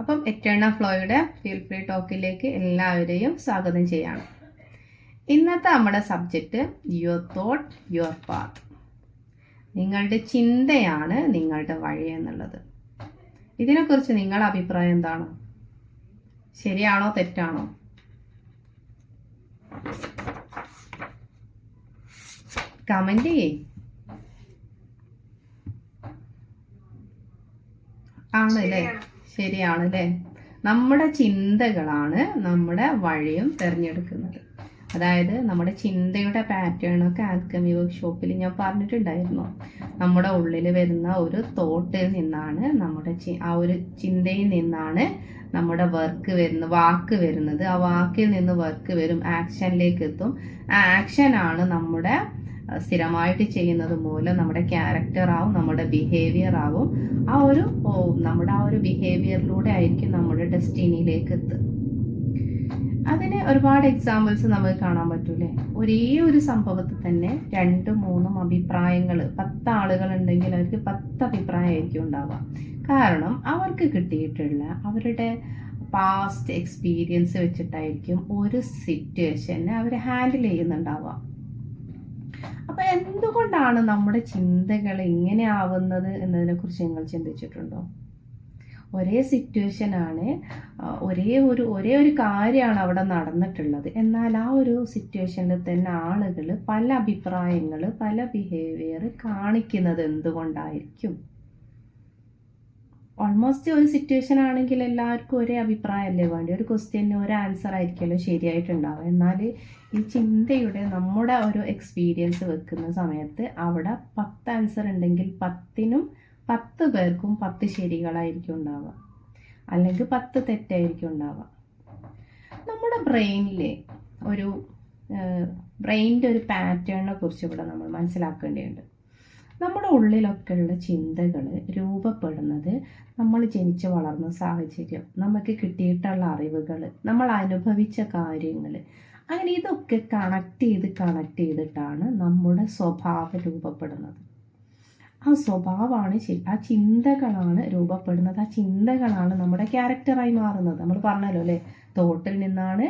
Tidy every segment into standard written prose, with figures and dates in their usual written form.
അപ്പം എറ്റേണ ഫ്ലോയുടെ feel free ടോക്കിലേക്ക് എല്ലാവരെയും സ്വാഗതം ചെയ്യാണ്. ഇന്നത്തെ നമ്മുടെ subject your thought your path. നിങ്ങളുടെ ചിന്തയാണ് നിങ്ങളുടെ വഴി എന്നുള്ളത്. ഇതിനെക്കുറിച്ച് നിങ്ങളുടെ അഭിപ്രായം എന്താണ്? ശരിയാണോ തെറ്റാണോ? കമന്റ് ചെയ്യേ. ആണല്ലേ? ശരിയാണല്ലേ? നമ്മുടെ ചിന്തകളാണ് നമ്മുടെ വഴിയും തിരഞ്ഞെടുക്കുന്നത്. അതായത് നമ്മുടെ ചിന്തയുടെ പാറ്റേണൊക്കെ ആൽക്കമി വർക്ക്ഷോപ്പിൽ ഞാൻ പറഞ്ഞിട്ടുണ്ടായിരുന്നു. നമ്മുടെ ഉള്ളിൽ വരുന്ന ഒരു തോട്ടിൽ നിന്നാണ് ആ ഒരു ചിന്തയിൽ നിന്നാണ് നമ്മുടെ വാക്ക് വരുന്നത്. ആ വാക്കിൽ നിന്ന് വർക്ക് വരും, ആക്ഷനിലേക്ക് എത്തും. ആ ആക്ഷനാണ് നമ്മുടെ സ്ഥിരമായിട്ട് ചെയ്യുന്നത് മൂലം നമ്മുടെ ക്യാരക്ടർ ആവും, നമ്മുടെ ബിഹേവിയർ ആവും. നമ്മുടെ ആ ഒരു ബിഹേവിയറിലൂടെ ആയിരിക്കും നമ്മുടെ ഡെസ്റ്റിനിയിലേക്ക് എത്തുക. അതിന് ഒരുപാട് എക്സാമ്പിൾസ് നമുക്ക് കാണാൻ പറ്റൂലേ? ഒരേ ഒരു സംഭവത്തിൽ തന്നെ 2-3 അഭിപ്രായങ്ങൾ, 10 ആളുകൾ ഉണ്ടെങ്കിൽ അവർക്ക് 10 അഭിപ്രായമായിരിക്കും ഉണ്ടാവുക. കാരണം അവർക്ക് കിട്ടിയിട്ടുള്ള അവരുടെ പാസ്റ്റ് എക്സ്പീരിയൻസ് വെച്ചിട്ടായിരിക്കും ഒരു സിറ്റുവേഷനെ അവർ ഹാൻഡിൽ ചെയ്യുന്നുണ്ടാവുക. അപ്പൊ എന്തുകൊണ്ടാണ് നമ്മുടെ ചിന്തകൾ ഇങ്ങനെ ആവുന്നത് എന്നതിനെ കുറിച്ച് നിങ്ങൾ ചിന്തിച്ചിട്ടുണ്ടോ? ഒരേ സിറ്റുവേഷൻ ആണ്, ഒരേ ഒരു കാര്യമാണ് അവിടെ നടന്നിട്ടുള്ളത്. എന്നാൽ ആ ഒരു സിറ്റുവേഷനിൽ തന്നെ ആളുകൾ പല അഭിപ്രായങ്ങൾ, പല ബിഹേവിയർ കാണിക്കുന്നത് എന്തുകൊണ്ടായിരിക്കും? ഓൾമോസ്റ്റ് ഒരു സിറ്റുവേഷൻ ആണെങ്കിൽ എല്ലാവർക്കും ഒരേ അഭിപ്രായമല്ലേ വേണ്ടി? ഒരു ക്വസ്റ്റ്യന് ഒരു ആൻസർ ആയിരിക്കുമല്ലോ ശരിയായിട്ടുണ്ടാവുക. എന്നാൽ ഈ ചിന്തയുടെ നമ്മുടെ ഒരു എക്സ്പീരിയൻസ് വെക്കുന്ന സമയത്ത് അവിടെ 10 ആൻസർ ഉണ്ടെങ്കിൽ 10 പേർക്കും 10 ശരികളായിരിക്കും ഉണ്ടാവുക, അല്ലെങ്കിൽ 10 തെറ്റായിരിക്കും ഉണ്ടാവുക. നമ്മുടെ ബ്രെയിനിൻ്റെ ഒരു പാറ്റേണിനെ കുറിച്ച് ഇവിടെ നമ്മൾ മനസ്സിലാക്കേണ്ടതുണ്ട്. നമ്മുടെ ഉള്ളിലൊക്കെ ഉള്ള ചിന്തകൾ രൂപപ്പെടുന്നത് നമ്മൾ ജനിച്ച് വളർന്ന സാഹചര്യം, നമുക്ക് കിട്ടിയിട്ടുള്ള അറിവുകൾ, നമ്മൾ അനുഭവിച്ച കാര്യങ്ങൾ, അങ്ങനെ ഇതൊക്കെ കണക്ട് ചെയ്തിട്ടാണ് നമ്മുടെ സ്വഭാവം രൂപപ്പെടുന്നത്. ആ സ്വഭാവമാണ് ആ ചിന്തകളാണ് രൂപപ്പെടുന്നത്. ആ ചിന്തകളാണ് നമ്മുടെ ക്യാരക്ടറായി മാറുന്നത്. നമ്മൾ പറഞ്ഞല്ലോ അല്ലേ, തോട്ടിൽ നിന്നാണ്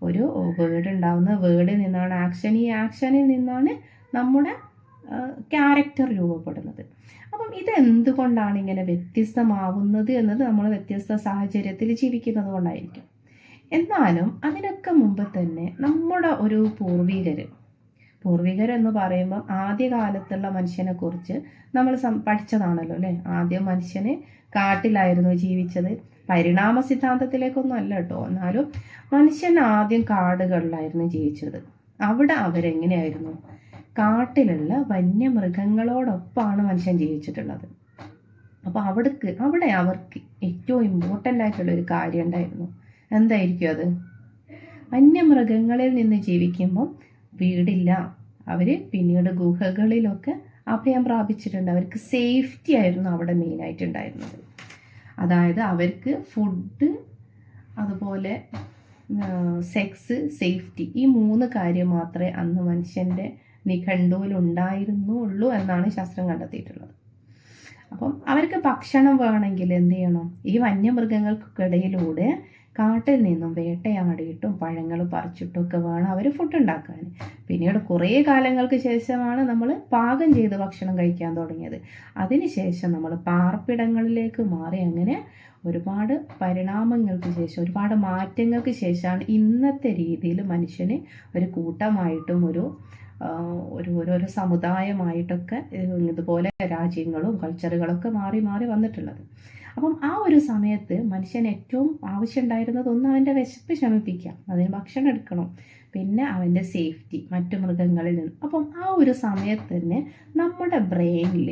ഒരു വേർഡ് ഉണ്ടാവുന്നത്, വേർഡിൽ നിന്നാണ് ആക്ഷൻ, ഈ ആക്ഷനിൽ നിന്നാണ് നമ്മുടെ ക്യാരക്ടർ രൂപപ്പെടുന്നത്. അപ്പം ഇതെന്തുകൊണ്ടാണ് ഇങ്ങനെ വ്യത്യസ്തമാവുന്നത് എന്നത് നമ്മൾ വ്യത്യസ്ത സാഹചര്യത്തിൽ ജീവിക്കുന്നത് കൊണ്ടായിരിക്കും. എന്നാലും അതിനൊക്കെ മുമ്പ് തന്നെ നമ്മുടെ ഒരു പൂർവികരെന്ന് പറയുമ്പം ആദ്യകാലത്തുള്ള മനുഷ്യനെ കുറിച്ച് നമ്മൾ പഠിച്ചതാണല്ലോ അല്ലേ? ആദ്യം മനുഷ്യന് കാട്ടിലായിരുന്നു ജീവിച്ചത്. പരിണാമ സിദ്ധാന്തത്തിലേക്കൊന്നും അല്ല കേട്ടോ. എന്നാലും മനുഷ്യൻ ആദ്യം കാടുകളിലായിരുന്നു ജീവിച്ചത്. അവിടെ അവരെങ്ങനെയായിരുന്നു? കാട്ടിലുള്ള വന്യമൃഗങ്ങളോടൊപ്പമാണ് മനുഷ്യൻ ജീവിച്ചിട്ടുള്ളത്. അപ്പോൾ അവിടെ അവർക്ക് ഏറ്റവും ഇമ്പോർട്ടൻ്റ് ആയിട്ടുള്ള ഒരു കാര്യം ഉണ്ടായിരുന്നു. എന്തായിരിക്കും അത്? വന്യമൃഗങ്ങളിൽ നിന്ന് ജീവിക്കുമ്പം വീടില്ല. അവർ പിന്നീട് ഗുഹകളിലൊക്കെ അഭയം പ്രാപിച്ചിട്ടുണ്ട്. അവർക്ക് സേഫ്റ്റി ആയിരുന്നു അവിടെ മെയിനായിട്ടുണ്ടായിരുന്നത്. അതായത് അവർക്ക് ഫുഡ്, അതുപോലെ സെക്സ്, സേഫ്റ്റി, ഈ 3 കാര്യം മാത്രമേ അന്ന് മനുഷ്യൻ്റെ നിഘണ്ടുവിൽ ഉണ്ടായിരുന്നുള്ളൂ എന്നാണ് ശാസ്ത്രം കണ്ടെത്തിയിട്ടുള്ളത്. അപ്പം അവർക്ക് ഭക്ഷണം വേണമെങ്കിൽ എന്ത് ചെയ്യണം? ഈ വന്യമൃഗങ്ങൾക്കിടയിലൂടെ കാട്ടിൽ നിന്നും വേട്ടയാടിയിട്ടും പഴങ്ങൾ പറിച്ചിട്ടും ഒക്കെ വേണം അവർ ഫുഡ് ഉണ്ടാക്കാൻ. പിന്നീട് കുറേ കാലങ്ങൾക്ക് ശേഷമാണ് നമ്മൾ പാകം ചെയ്ത് ഭക്ഷണം കഴിക്കാൻ തുടങ്ങിയത്. അതിനുശേഷം നമ്മൾ പാർപ്പിടങ്ങളിലേക്ക് മാറി. അങ്ങനെ ഒരുപാട് പരിണാമങ്ങൾക്ക് ശേഷം, ഒരുപാട് മാറ്റങ്ങൾക്ക് ശേഷമാണ് ഇന്നത്തെ രീതിയിൽ മനുഷ്യന് ഒരു കൂട്ടമായിട്ടും ഓരോരോ സമുദായമായിട്ടൊക്കെ ഇതുപോലെ രാജ്യങ്ങളും കൾച്ചറുകളൊക്കെ മാറി വന്നിട്ടുള്ളത്. അപ്പം ആ ഒരു സമയത്ത് മനുഷ്യന് ഏറ്റവും ആവശ്യമുണ്ടായിരുന്നത് ഒന്ന് അവൻ്റെ വിശപ്പ് ശമിപ്പിക്കാം, അതിന് ഭക്ഷണം എടുക്കണം, പിന്നെ അവൻ്റെ സേഫ്റ്റി മറ്റു മൃഗങ്ങളിൽ നിന്ന്. അപ്പം ആ ഒരു സമയത്ത് തന്നെ നമ്മുടെ ബ്രെയിനിൽ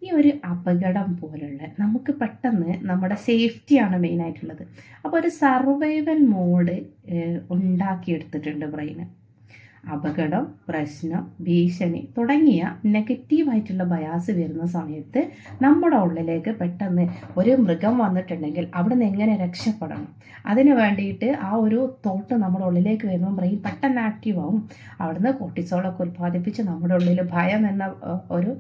ഈ ഒരു അപകടം പോലുള്ള, നമുക്ക് പെട്ടെന്ന് നമ്മുടെ സേഫ്റ്റിയാണ് മെയിനായിട്ടുള്ളത്. അപ്പോൾ ഒരു സർവൈവൽ മോഡ് ഉണ്ടാക്കിയെടുത്തിട്ടുണ്ട് ബ്രെയിന്. അപകടം, പ്രശ്നം, ഭീഷണി തുടങ്ങിയ നെഗറ്റീവായിട്ടുള്ള ബയാസ് വരുന്ന സമയത്ത് നമ്മുടെ ഉള്ളിലേക്ക് പെട്ടെന്ന് ഒരു മൃഗം വന്നിട്ടുണ്ടെങ്കിൽ അവിടെ നിന്ന് എങ്ങനെ രക്ഷപ്പെടണം, അതിന് വേണ്ടിയിട്ട് ആ ഒരു തോട്ട് നമ്മുടെ ഉള്ളിലേക്ക് വരുമ്പോൾ ബ്രെയിൻ പെട്ടെന്ന് ആക്റ്റീവ് ആവും. അവിടുന്ന് കോർട്ടിസോളൊക്കെ ഉൽപ്പാദിപ്പിച്ച് നമ്മുടെ ഉള്ളിൽ ഭയം എന്ന ഒരു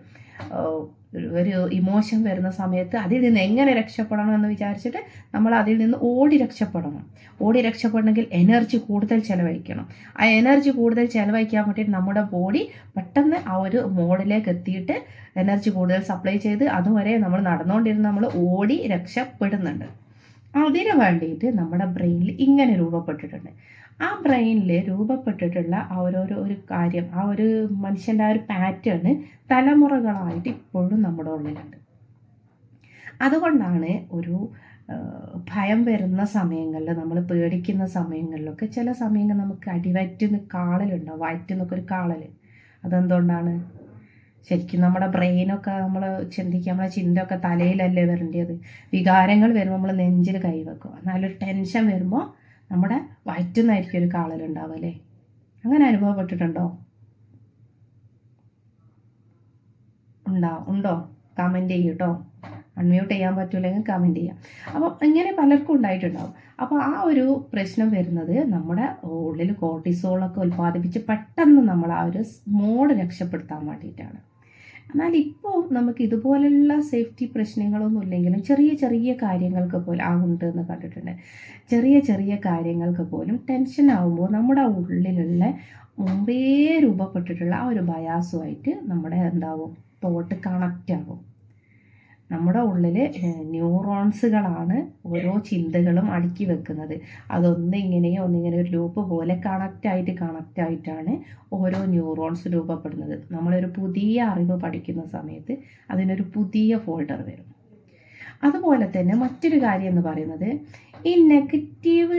ഒരു ഇമോഷൻ വരുന്ന സമയത്ത് അതിൽ നിന്ന് എങ്ങനെ രക്ഷപ്പെടണം എന്ന് വിചാരിച്ചിട്ട് നമ്മൾ അതിൽ നിന്ന് ഓടി രക്ഷപ്പെടണം. ഓടി രക്ഷപ്പെടണമെങ്കിൽ എനർജി കൂടുതൽ ചിലവഴിക്കണം. ആ എനർജി കൂടുതൽ ചിലവഴിക്കാൻ വേണ്ടിയിട്ട് നമ്മുടെ ബോഡി പെട്ടെന്ന് ആ ഒരു മോഡിലേക്ക് എത്തിയിട്ട് എനർജി കൂടുതൽ സപ്ലൈ ചെയ്ത് അതുവരെ നമ്മൾ നടന്നുകൊണ്ടിരുന്ന് നമ്മൾ ഓടി രക്ഷപ്പെടുന്നുണ്ട്. അതിന് വേണ്ടിയിട്ട് നമ്മുടെ ബ്രെയിനിൽ ഇങ്ങനെ രൂപപ്പെട്ടിട്ടുണ്ട്. ആ ബ്രെയിനിൽ രൂപപ്പെട്ടിട്ടുള്ള ആ ഒരു കാര്യം, ആ ഒരു മനുഷ്യൻ്റെ ആ ഒരു പാറ്റേൺ തലമുറകളായിട്ട് ഇപ്പോഴും നമ്മുടെ ഉള്ളിലുണ്ട്. അതുകൊണ്ടാണ് ഒരു ഭയം വരുന്ന സമയങ്ങളിൽ, നമ്മൾ പേടിക്കുന്ന സമയങ്ങളിലൊക്കെ ചില സമയങ്ങൾ നമുക്ക് അടിവയറ്റിന്ന് കാളലുണ്ടാവും, വയറ്റിന്നൊക്കെ ഒരു കാളൽ. അതെന്തുകൊണ്ടാണ്? ശരിക്കും നമ്മുടെ ബ്രെയിനൊക്കെ നമ്മൾ ചിന്തിക്കുക, നമ്മളെ ചിന്തയൊക്കെ തലയിലല്ലേ വരേണ്ടത്. വികാരങ്ങൾ വരുമ്പോൾ നമ്മൾ നെഞ്ചിൽ കൈവെക്കും. എന്നാലൊരു ടെൻഷൻ വരുമ്പോൾ നമ്മുടെ വയറ്റുന്നായിരിക്കും ഒരു കാളലുണ്ടാവും അല്ലേ? അങ്ങനെ അനുഭവപ്പെട്ടിട്ടുണ്ടോ? ഉണ്ടോ? കമൻറ്റ് ചെയ്യൂട്ടോ. അൺമ്യൂട്ട് ചെയ്യാൻ പറ്റൂല്ലെങ്കിൽ കമൻറ്റ് ചെയ്യാം. അപ്പം ഇങ്ങനെ പലർക്കും ഉണ്ടായിട്ടുണ്ടാവും. അപ്പോൾ ആ ഒരു പ്രശ്നം വരുന്നത് നമ്മുടെ ഉള്ളിൽ കോർട്ടിസോളൊക്കെ ഉൽപ്പാദിപ്പിച്ച് പെട്ടെന്ന് നമ്മൾ ആ ഒരു മോഡ് രക്ഷപ്പെടുത്താൻ വേണ്ടിയിട്ടാണ്. എന്നാൽ ഇപ്പോൾ നമുക്ക് ഇതുപോലുള്ള സേഫ്റ്റി പ്രശ്നങ്ങളൊന്നും ഇല്ലെങ്കിലും ചെറിയ ചെറിയ കാര്യങ്ങൾക്ക് പോലും ഉണ്ട് എന്ന് കണ്ടിട്ടുണ്ട്. ചെറിയ ചെറിയ കാര്യങ്ങൾക്ക് പോലും ടെൻഷൻ ആകുമ്പോൾ നമ്മുടെ ഉള്ളിലുള്ള മുമ്പേ രൂപപ്പെട്ടിട്ടുള്ള ആ ഒരു ബയാസുമായിട്ട് നമ്മുടെ തോട്ട് കണക്റ്റ് ആകും. നമ്മുടെ ഉള്ളിൽ ന്യൂറോൺസുകളാണ് ഓരോ ചിന്തകളും അടുക്കി വെക്കുന്നത്. ഒന്നിങ്ങനെ ഒരു ലൂപ്പ് പോലെ കണക്റ്റായിട്ടാണ് ഓരോ ന്യൂറോൺസ് രൂപപ്പെടുന്നത്. നമ്മളൊരു പുതിയ അറിവ് പഠിക്കുന്ന സമയത്ത് അതിനൊരു പുതിയ ഫോൾഡർ വരും. അതുപോലെ തന്നെ മറ്റൊരു കാര്യം എന്ന് പറയുന്നത്, ഈ നെഗറ്റീവ്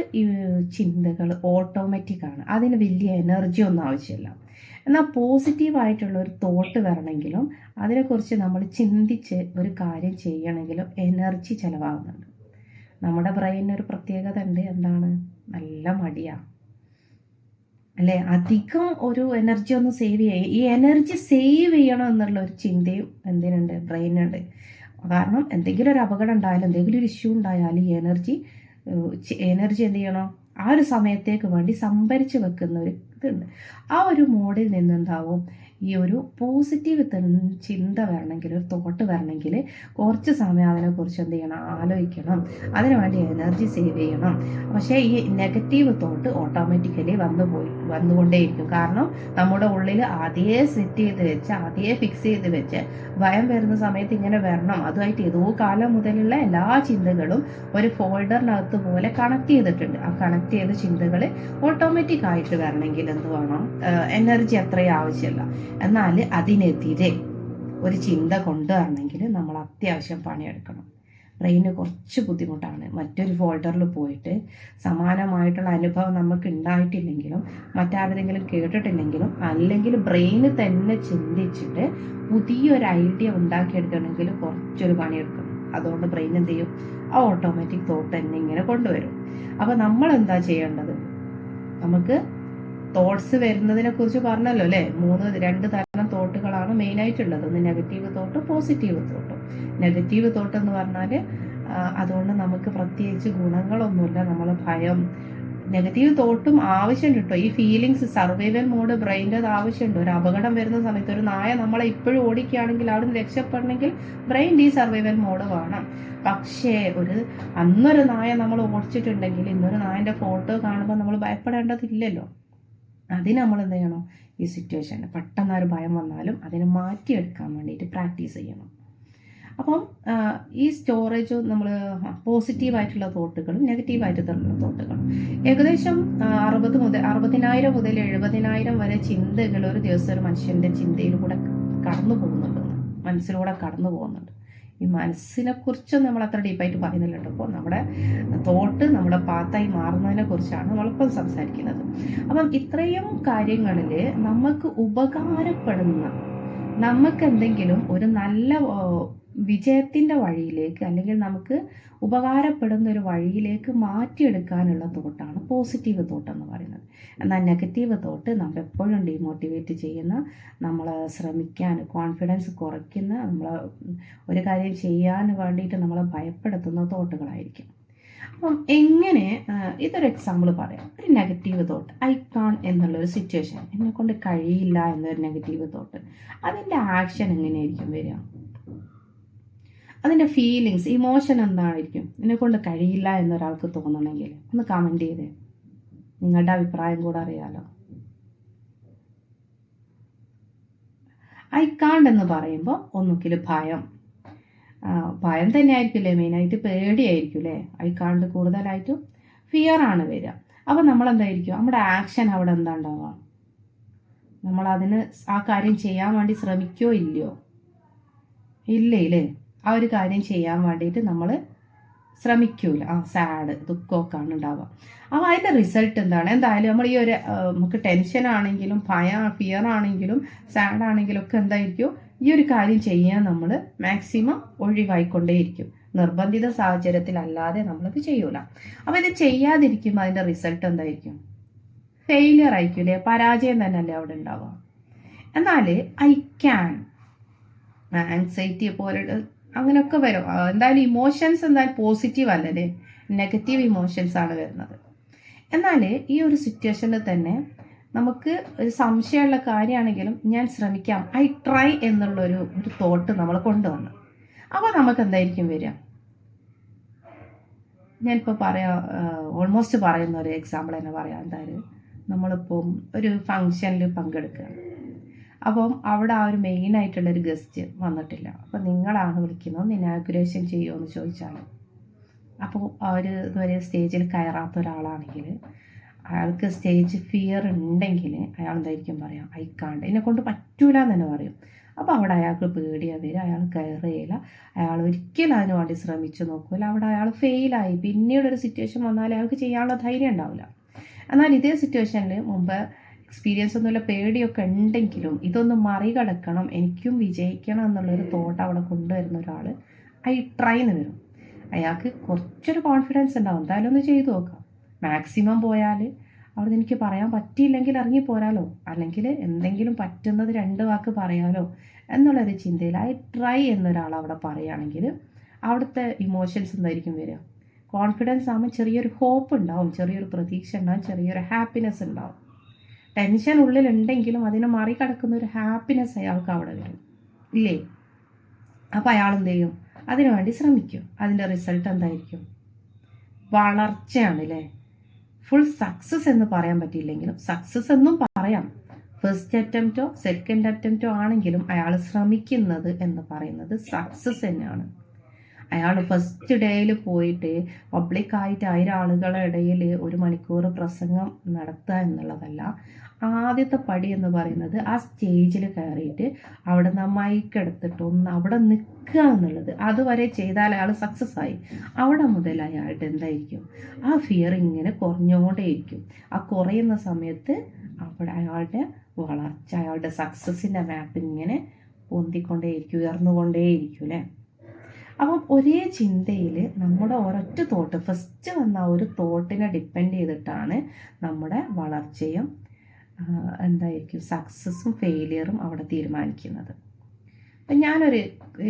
ചിന്തകൾ ഓട്ടോമാറ്റിക്കാണ്. അതിന് വലിയ എനർജി ഒന്നും ആവശ്യമില്ല. എന്നാൽ പോസിറ്റീവായിട്ടുള്ള ഒരു തോട്ട് വരണമെങ്കിലും അതിനെക്കുറിച്ച് നമ്മൾ ചിന്തിച്ച് ഒരു കാര്യം ചെയ്യണമെങ്കിലും എനർജി ചിലവാകുന്നുണ്ട്. നമ്മുടെ ബ്രെയിനൊരു പ്രത്യേകത ഉണ്ട്. എന്താണ്? നല്ല മടിയാണ് അല്ലേ? അധികം ഒരു എനർജി ഒന്നും സേവ് ചെയ്യുക, ഈ എനർജി സേവ് ചെയ്യണം എന്നുള്ള ഒരു ചിന്തയും എന്തിനുണ്ട്? ബ്രെയിനുണ്ട്. കാരണം എന്തെങ്കിലും ഒരു അപകടം ഉണ്ടായാലും എന്തെങ്കിലും ഒരു ഇഷ്യൂ ഉണ്ടായാലും ഈ എനർജി എന്ത് ചെയ്യണം? ആ ഒരു സമയത്തേക്ക് വേണ്ടി സംഭരിച്ച് വെക്കുന്ന ഒരു ഇതുണ്ട്. ആ ഒരു മോഡിൽ നിന്നുണ്ടാവും ഈ ഒരു പോസിറ്റീവ് ചിന്ത വരണമെങ്കിൽ, ഒരു തോട്ട് വരണമെങ്കിൽ കുറച്ച് സമയം അതിനെക്കുറിച്ച് എന്ത് ചെയ്യണം? ആലോചിക്കണം. അതിനുവേണ്ടി എനർജി സേവ് ചെയ്യണം. പക്ഷേ ഈ നെഗറ്റീവ് തോട്ട് ഓട്ടോമാറ്റിക്കലി വന്നുകൊണ്ടേയിരിക്കും. കാരണം നമ്മുടെ ഉള്ളിൽ ആദ്യേ സെറ്റ് ചെയ്ത് വെച്ച്, ആദ്യേ ഫിക്സ് ചെയ്ത് വെച്ച് ഭയം വരുന്ന സമയത്ത് ഇങ്ങനെ വരണം, അതുമായിട്ട് ഏതോ കാലം മുതലുള്ള എല്ലാ ചിന്തകളും ഒരു ഫോൾഡറിനകത്ത് പോലെ കണക്ട് ചെയ്തിട്ടുണ്ട്. ആ കണക്ട് ചെയ്ത ചിന്തകൾ ഓട്ടോമാറ്റിക് ആയിട്ട് വരണമെങ്കിൽ എന്ത് വേണം? എനർജി അത്രയും ആവശ്യമില്ല. എന്നാൽ അതിനെതിരെ ഒരു ചിന്ത കൊണ്ടുവരണമെങ്കിൽ നമ്മൾ അത്യാവശ്യം പണിയെടുക്കണം. ബ്രെയിന് കുറച്ച് ബുദ്ധിമുട്ടാണ്. മറ്റൊരു ഫോൾഡറിൽ പോയിട്ട് സമാനമായിട്ടുള്ള അനുഭവം നമുക്ക് ഉണ്ടായിട്ടില്ലെങ്കിലും മറ്റാരെങ്കിലും കേട്ടിട്ടില്ലെങ്കിലും അല്ലെങ്കിൽ ബ്രെയിന് തന്നെ ചിന്തിച്ചിട്ട് പുതിയൊരു ഐഡിയ ഉണ്ടാക്കിയെടുക്കണമെങ്കിൽ കുറച്ചൊരു പണിയെടുക്കണം. അതുകൊണ്ട് ബ്രെയിൻ എന്ത് ചെയ്യും? ആ ഓട്ടോമാറ്റിക് തോട്ട് തന്നെ ഇങ്ങനെ കൊണ്ടുവരും. അപ്പോൾ നമ്മൾ എന്താ ചെയ്യേണ്ടത്? നമുക്ക് തോട്ട്സ് വരുന്നതിനെ കുറിച്ച് പറഞ്ഞല്ലോ അല്ലേ? രണ്ട് തരം തോട്ടുകളാണ് മെയിനായിട്ടുള്ളത്. ഒന്ന് negative thought, positive thought. Negative thought എന്ന് പറഞ്ഞാൽ അതുകൊണ്ട് നമുക്ക് പ്രത്യേകിച്ച് ഗുണങ്ങളൊന്നുമില്ല. നമ്മൾ ഭയം, നെഗറ്റീവ് തോട്ടും ആവശ്യമുണ്ട് കേട്ടോ. ഈ ഫീലിങ്സ്, സർവൈവൽ മോഡ് ബ്രെയിൻ്റെ ആവശ്യമുണ്ട്. ഒരു അപകടം വരുന്ന സമയത്ത് ഒരു നായ നമ്മളെ ഇപ്പോഴും ഓടിക്കുകയാണെങ്കിൽ അവിടെ നിന്ന് രക്ഷപ്പെടണമെങ്കിൽ ബ്രെയിൻ ഈ സർവൈവൽ മോഡ് വേണം. പക്ഷേ അന്നൊരു നായ നമ്മൾ ഓടിച്ചിട്ടുണ്ടെങ്കിൽ ഇന്നൊരു നായൻ്റെ ഫോട്ടോ കാണുമ്പോൾ നമ്മൾ ഭയപ്പെടേണ്ടതില്ലല്ലോ. അതിന് നമ്മൾ എന്ത് ചെയ്യണം? ഈ സിറ്റുവേഷൻ പെട്ടെന്ന് ഒരു ഭയം വന്നാലും അതിനെ മാറ്റിയെടുക്കാൻ വേണ്ടിയിട്ട് പ്രാക്ടീസ് ചെയ്യണം. അപ്പം ഈ സ്റ്റോറേജ് നമ്മൾ പോസിറ്റീവായിട്ടുള്ള തോട്ടുകളും നെഗറ്റീവായിട്ടുള്ള തോട്ടുകളും ഏകദേശം 60,000 മുതൽ 70,000 വരെ ചിന്തകൾ ഒരു ദിവസം ഒരു മനുഷ്യൻ്റെ ചിന്തയിലൂടെ മനസ്സിലൂടെ കടന്നു പോകുന്നുണ്ട്. ഈ മനസ്സിനെക്കുറിച്ച് നമ്മൾ അത്ര ഡീപ്പായിട്ട് പറയുന്നില്ല കേട്ടോ. അപ്പോൾ നമ്മുടെ തോട്ട് നമ്മുടെ പാത്തായി മാറുന്നതിനെ കുറിച്ചാണ് നമ്മളിപ്പം സംസാരിക്കുന്നത്. അപ്പം ഇത്രയും കാര്യങ്ങളിൽ നമുക്ക് ഉപകാരപ്പെടുന്ന, നമുക്ക് എന്തെങ്കിലും ഒരു നല്ല വിജയത്തിൻ്റെ വഴിയിലേക്ക് അല്ലെങ്കിൽ നമുക്ക് ഉപകാരപ്പെടുന്ന ഒരു വഴിയിലേക്ക് മാറ്റിയെടുക്കാനുള്ള തോട്ടാണ് പോസിറ്റീവ് തോട്ട് എന്ന് പറയുന്നത്. എന്നാൽ നെഗറ്റീവ് തോട്ട് നമ്മൾ എപ്പോഴും ഡീമോട്ടിവേറ്റ് ചെയ്യുന്ന, നമ്മൾ ശ്രമിക്കാൻ കോൺഫിഡൻസ് കുറയ്ക്കുന്ന, നമ്മൾ ഒരു കാര്യം ചെയ്യാൻ വേണ്ടിയിട്ട് നമ്മളെ ഭയപ്പെടുത്തുന്ന തോട്ടുകളായിരിക്കും. അപ്പം എങ്ങനെ ഇതൊരു എക്സാമ്പിൾ പറയാം. ഒരു നെഗറ്റീവ് തോട്ട്, ഐ കാൺ എന്നുള്ളൊരു സിറ്റുവേഷൻ, എന്നെ കൊണ്ട് കഴിയില്ല എന്നൊരു നെഗറ്റീവ് തോട്ട്, അതിൻ്റെ ആക്ഷൻ എങ്ങനെയായിരിക്കും വരിക? അതിൻ്റെ ഫീലിങ്സ്, ഇമോഷൻ എന്തായിരിക്കും? എന്നെ കൊണ്ട് കഴിയില്ല എന്നൊരാൾക്ക് തോന്നണമെങ്കിൽ ഒന്ന് കമൻറ്റ് ചെയ്തേ. നിങ്ങളുടെ അഭിപ്രായം കൂടെ അറിയാലോ. ഐ കാണ്ട് എന്ന് പറയുമ്പോൾ ഒന്നുകിൽ ഭയം തന്നെ ആയിരിക്കില്ലേ, മെയിനായിട്ട് പേടിയായിരിക്കും അല്ലേ. ഐ കാണ്ട് കൂടുതലായിട്ടും ഫിയർ ആണ് വരിക. അപ്പം നമ്മളെന്തായിരിക്കും, നമ്മുടെ ആക്ഷൻ അവിടെ എന്താ ഉണ്ടാവുക? നമ്മളതിന് ആ കാര്യം ചെയ്യാൻ വേണ്ടി ശ്രമിക്കോ ഇല്ലയോ? ഇല്ലേ. ആ ഒരു കാര്യം ചെയ്യാൻ വേണ്ടിയിട്ട് നമ്മൾ ശ്രമിക്കൂല. സാഡ്, ദുഃഖമൊക്കെയാണ് ഉണ്ടാവുക. അപ്പോൾ അതിൻ്റെ റിസൾട്ട് എന്താണ്? എന്തായാലും നമ്മൾ ഈ ഒരു നമുക്ക് ടെൻഷൻ ആണെങ്കിലും ഫിയർ ആണെങ്കിലും സാഡ് ആണെങ്കിലും ഒക്കെ എന്തായിരിക്കും, ഈ ഒരു കാര്യം ചെയ്യാൻ നമ്മൾ മാക്സിമം ഒഴിവായിക്കൊണ്ടേയിരിക്കും. നിർബന്ധിത സാഹചര്യത്തിലല്ലാതെ നമ്മളത് ചെയ്യൂല. അപ്പോൾ ഇത് ചെയ്യാതിരിക്കുമ്പോൾ അതിൻ്റെ റിസൾട്ട് എന്തായിരിക്കും? ഫെയിലിയർ ആയിരിക്കും, പരാജയം തന്നെയല്ലേ അവിടെ ഉണ്ടാവുക. എന്നാൽ ഐ ക്യാൻ, ആങ്സൈറ്റി പോലെ അങ്ങനെയൊക്കെ വരും. എന്തായാലും ഇമോഷൻസ് എന്തായാലും പോസിറ്റീവ് അല്ലല്ലേ, നെഗറ്റീവ് ഇമോഷൻസ് ആണ് വരുന്നത്. എന്നാൽ ഈ ഒരു സിറ്റുവേഷനിൽ തന്നെ നമുക്ക് ഒരു സംശയമുള്ള കാര്യമാണെങ്കിലും ഞാൻ ശ്രമിക്കാം, ഐ ട്രൈ എന്നുള്ളൊരു തോട്ട് നമ്മൾ കൊണ്ടുവന്നു. അപ്പോൾ നമുക്ക് എന്തായിരിക്കും വരിക? ഞാനിപ്പോൾ ഓൾമോസ്റ്റ് പറയുന്ന ഒരു എക്സാമ്പിൾ തന്നെ പറയാം. എന്തായാലും നമ്മളിപ്പം ഒരു ഫങ്ഷനിൽ പങ്കെടുക്കുകയാണ്. അപ്പം അവിടെ ആ ഒരു മെയിനായിട്ടുള്ളൊരു ഗസ്റ്റ് വന്നിട്ടില്ല. അപ്പം നിങ്ങളാണ് വിളിക്കുന്നത്, ഇനാഗുറേഷൻ ചെയ്യുമോ എന്ന് ചോദിച്ചാൽ, അപ്പോൾ അവർ ഇതുവരെ സ്റ്റേജിൽ കയറാത്ത ഒരാളാണെങ്കിൽ, അയാൾക്ക് സ്റ്റേജ് ഫിയർ ഉണ്ടെങ്കിൽ അയാൾ എന്തായിരിക്കും പറയാം? ഐ കാണ്ട്, എന്നെ കൊണ്ട് പറ്റൂല എന്ന് തന്നെ പറയും. അപ്പോൾ അവിടെ അയാൾക്ക് പേടിയാ വരിക, അയാൾ കയറുകയില്ല, അയാൾ ഒരിക്കലും അതിന് വേണ്ടി ശ്രമിച്ചു നോക്കില്ല. അവിടെ അയാൾ ഫെയിലായി. പിന്നീടൊരു സിറ്റുവേഷൻ വന്നാൽ അയാൾക്ക് ചെയ്യാനുള്ള ധൈര്യം ഉണ്ടാവില്ല. എന്നാൽ ഇതേ സിറ്റുവേഷനിൽ മുമ്പ് എക്സ്പീരിയൻസ് ഒന്നുമില്ല, പേടിയൊക്കെ ഉണ്ടെങ്കിലും ഇതൊന്ന് മറികടക്കണം, എനിക്കും വിജയിക്കണം എന്നുള്ളൊരു തോട്ട് അവിടെ കൊണ്ടുവരുന്ന ഒരാൾ ഐ ട്രൈ എന്ന് വരും. അയാൾക്ക് കുറച്ചൊരു കോൺഫിഡൻസ് ഉണ്ടാവും, എന്തായാലും ഒന്ന് ചെയ്തു നോക്കാം. മാക്സിമം പോയാൽ അവിടെ എനിക്ക് പറയാൻ പറ്റിയില്ലെങ്കിൽ ഇറങ്ങി പോരാലോ, അല്ലെങ്കിൽ എന്തെങ്കിലും പറ്റുന്നത് 2 വാക്ക് പറയാലോ എന്നുള്ളൊരു ചിന്തയിൽ ഐ ട്രൈ എന്നൊരാൾ അവിടെ പറയുകയാണെങ്കിൽ അവിടുത്തെ ഇമോഷൻസ് എന്തായിരിക്കും വരിക? കോൺഫിഡൻസ് ആകുമ്പോൾ ചെറിയൊരു ഹോപ്പ് ഉണ്ടാവും, ചെറിയൊരു പ്രതീക്ഷ ഉണ്ടാവും, ചെറിയൊരു ഹാപ്പിനെസ് ഉണ്ടാവും. ടെൻഷൻ ഉള്ളിലുണ്ടെങ്കിലും അതിനെ മറികടക്കുന്ന ഒരു ഹാപ്പിനെസ് അയാൾക്ക് അവിടെ വരും, ഇല്ലേ? അപ്പോൾ അയാൾ എന്ത് ചെയ്യും? അതിനു വേണ്ടി ശ്രമിക്കും. അതിൻ്റെ റിസൾട്ട് എന്തായിരിക്കും? വളർച്ചയാണ് അല്ലേ. ഫുൾ സക്സസ് എന്ന് പറയാൻ പറ്റിയില്ലെങ്കിലും സക്സസ് എന്നും പറയാം. ഫസ്റ്റ് അറ്റംപ്റ്റോ സെക്കൻഡ് അറ്റംപ്റ്റോ ആണെങ്കിലും അയാൾ ശ്രമിക്കുന്നത് എന്ന് പറയുന്നത് സക്സസ് തന്നെയാണ്. അയാൾ ഫസ്റ്റ് ഡേയിൽ പോയിട്ട് പബ്ലിക്കായിട്ട് 1000 ആളുകളുടെ ഇടയിൽ 1 മണിക്കൂർ പ്രസംഗം നടത്തുക എന്നുള്ളതല്ല. ആദ്യത്തെ പടി എന്ന് പറയുന്നത് ആ സ്റ്റേജിൽ കയറിയിട്ട് അവിടെ നിന്ന് മൈക്ക് എടുത്തിട്ട് ഒന്ന് അവിടെ നിൽക്കുക എന്നുള്ളത്. അതുവരെ ചെയ്താൽ അയാൾ സക്സസ് ആയി. അവിടെ മുതൽ അയാളുടെ എന്തായിരിക്കും? ആ ഫിയർ ഇങ്ങനെ കുറഞ്ഞുകൊണ്ടേയിരിക്കും. ആ കുറയുന്ന സമയത്ത് അവിടെ അയാളുടെ വളർച്ച, അയാളുടെ സക്സസിൻ്റെ മാപ്പ് ഇങ്ങനെ പൊന്തിക്കൊണ്ടേയിരിക്കും, ഉയർന്നുകൊണ്ടേയിരിക്കും അല്ലേ. അപ്പം ഒരേ ചിന്തയിൽ നമ്മുടെ ഒരൊറ്റ തോട്ട്, ഫസ്റ്റ് വന്ന ഒരു തോട്ടിനെ ഡിപ്പെൻഡ് ചെയ്തിട്ടാണ് നമ്മുടെ വളർച്ചയും എന്തായിരിക്കും സക്സസ്സും ഫെയിലിയറും അവിടെ തീരുമാനിക്കുന്നത്. അപ്പം ഞാനൊരു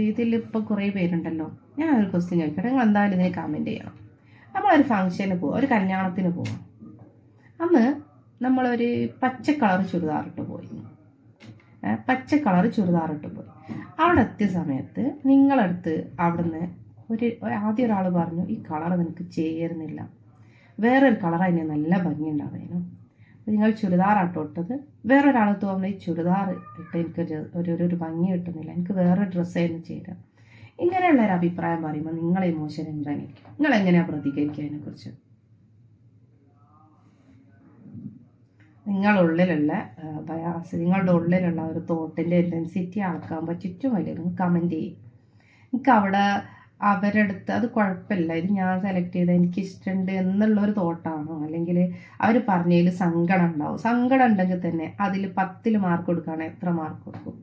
ഇതിലിപ്പോൾ കുറേ പേരുണ്ടല്ലോ, ഞാനൊരു ക്വസ്റ്റ്യൻ ചോദിക്കട്ടെ, നിങ്ങൾ എന്തായാലും ഇതിന് കമൻറ്റ് ചെയ്യണം. നമ്മളൊരു ഫംഗ്ഷന് പോവാം, ഒരു കല്യാണത്തിന് പോവാം. അന്ന് നമ്മളൊരു പച്ച കളർ ചുരിദാറിട്ട് പോയി. അവിടെ എത്തിയ സമയത്ത് നിങ്ങളടുത്ത് അവിടുന്ന് ആദ്യം ഒരാൾ പറഞ്ഞു, ഈ കളർ നിനക്ക് ചേരുന്നില്ല, വേറൊരു കളർ അതിന് നല്ല ഭംഗിയുണ്ടാവുന്നു. നിങ്ങൾ ചുരിദാറാട്ടോ ഇട്ടത്. വേറൊരാളത്ത് പറഞ്ഞു, ഈ ചുരിദാർ ഇട്ട് എനിക്ക് ഒരു ഭംഗി കിട്ടുന്നില്ല, എനിക്ക് വേറെ ഡ്രസ്സായിരുന്നു ചെയ്തത്. ഇങ്ങനെയുള്ളൊരു അഭിപ്രായം പറയുമ്പോൾ നിങ്ങളെ ഇമോഷൻ എന്തായിരിക്കും? നിങ്ങൾ എങ്ങനെയാണ് പ്രതികരിക്കുക അതിനെക്കുറിച്ച്? നിങ്ങളുടെ ഉള്ളിലുള്ള ഒരു തോട്ടിൻ്റെ ഇൻറ്റൻസിറ്റി അളക്കാൻ പറ്റും വലിയ നിങ്ങൾ കമൻറ്റ് ചെയ്യും. എനിക്ക് അവിടെ അവരുടെ അടുത്ത് അത് കുഴപ്പമില്ല, ഇത് ഞാൻ സെലക്ട് ചെയ്ത് എനിക്ക് ഇഷ്ടമുണ്ട് എന്നുള്ളൊരു തോട്ടാണോ, അല്ലെങ്കിൽ അവർ പറഞ്ഞതിൽ സങ്കടം ഉണ്ടാവും. സങ്കടം ഉണ്ടെങ്കിൽ തന്നെ അതിൽ 10 മാർക്ക് കൊടുക്കുകയാണെങ്കിൽ എത്ര മാർക്ക് കൊടുക്കും?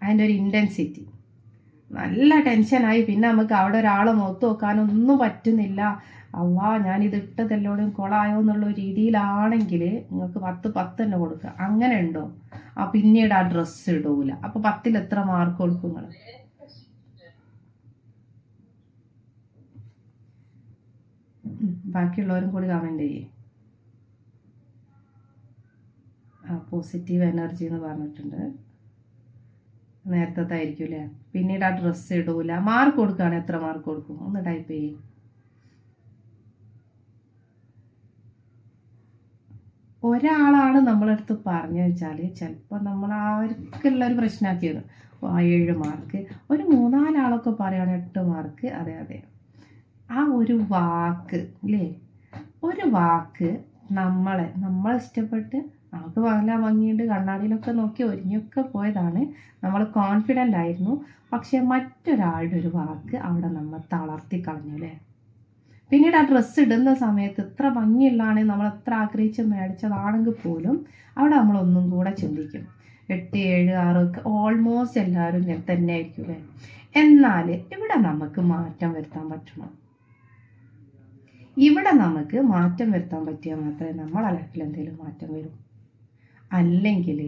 അതിൻ്റെ ഒരു ഇൻറ്റൻസിറ്റി. നല്ല ടെൻഷനായി, പിന്നെ നമുക്ക് അവിടെ ഒരാളെ മുഖത്ത് നോക്കാനൊന്നും പറ്റുന്നില്ല, അള്ളാ ഞാനിത് ഇട്ടതെല്ലോടും കൊളായോ എന്നുള്ള രീതിയിലാണെങ്കിൽ നിങ്ങൾക്ക് 10 തന്നെ കൊടുക്കുക. അങ്ങനെ ഉണ്ടോ? പിന്നീട് ആ ഡ്രസ്സ് ഇടൂല. അപ്പോൾ 10ൽ എത്ര മാർക്ക് കൊടുക്കും നിങ്ങൾ? ബാക്കിയുള്ളവരും കൂടി കമൻറ്റ് ചെയ്യേ. പോസിറ്റീവ് എനർജി എന്ന് പറഞ്ഞിട്ടുണ്ട്. നേരത്തെ ആയിരിക്കും അല്ലേ. പിന്നീട് ആ ഡ്രസ്സ് ഇടൂല. മാർക്ക് കൊടുക്കുകയാണ്, എത്ര മാർക്ക് കൊടുക്കും ഒന്ന് ടൈപ്പ് ചെയ്യും. ഒരാളാണ് നമ്മളടുത്ത് പറഞ്ഞു വെച്ചാൽ ചിലപ്പോൾ നമ്മൾ അവർക്കുള്ള ഒരു പ്രശ്നമാക്കിയത് 7 മാർക്ക്, ഒരു 3-4 ആളൊക്കെ പറയുകയാണ് 8 മാർക്ക്. അതെ അതെ, ആ ഒരു വാക്ക് അല്ലേ, ഒരു വാക്ക് നമ്മളെ ഇഷ്ടപ്പെട്ട് നമുക്ക് നല്ല ഭംഗിയുണ്ട്, കണ്ണാടിയിലൊക്കെ നോക്കി ഒരുങ്ങിയൊക്കെ പോയതാണ്, നമ്മൾ കോൺഫിഡൻ്റ് ആയിരുന്നു. പക്ഷെ മറ്റൊരാളുടെ ഒരു വാക്ക് അവിടെ നമ്മൾ തളർത്തി കളഞ്ഞു അല്ലേ. പിന്നീട് ആ ഡ്രസ്സ് ഇടുന്ന സമയത്ത് എത്ര ഭംഗിയുള്ളതാണ്, നമ്മൾ എത്ര ആഗ്രഹിച്ച് മേടിച്ചതാണെങ്കിൽ പോലും അവിടെ നമ്മളൊന്നും കൂടെ ചിന്തിക്കും. 8, 7, 6 ഒക്കെ ഓൾമോസ്റ്റ് എല്ലാവരും തന്നെ ആയിരിക്കും അല്ലേ. എന്നാൽ ഇവിടെ നമുക്ക് മാറ്റം വരുത്താൻ പറ്റണം. ഇവിടെ നമുക്ക് മാറ്റം വരുത്താൻ പറ്റിയാൽ മാത്രമേ നമ്മളെ ലൈഫിൽ എന്തെങ്കിലും മാറ്റം വരും. അല്ലെങ്കിൽ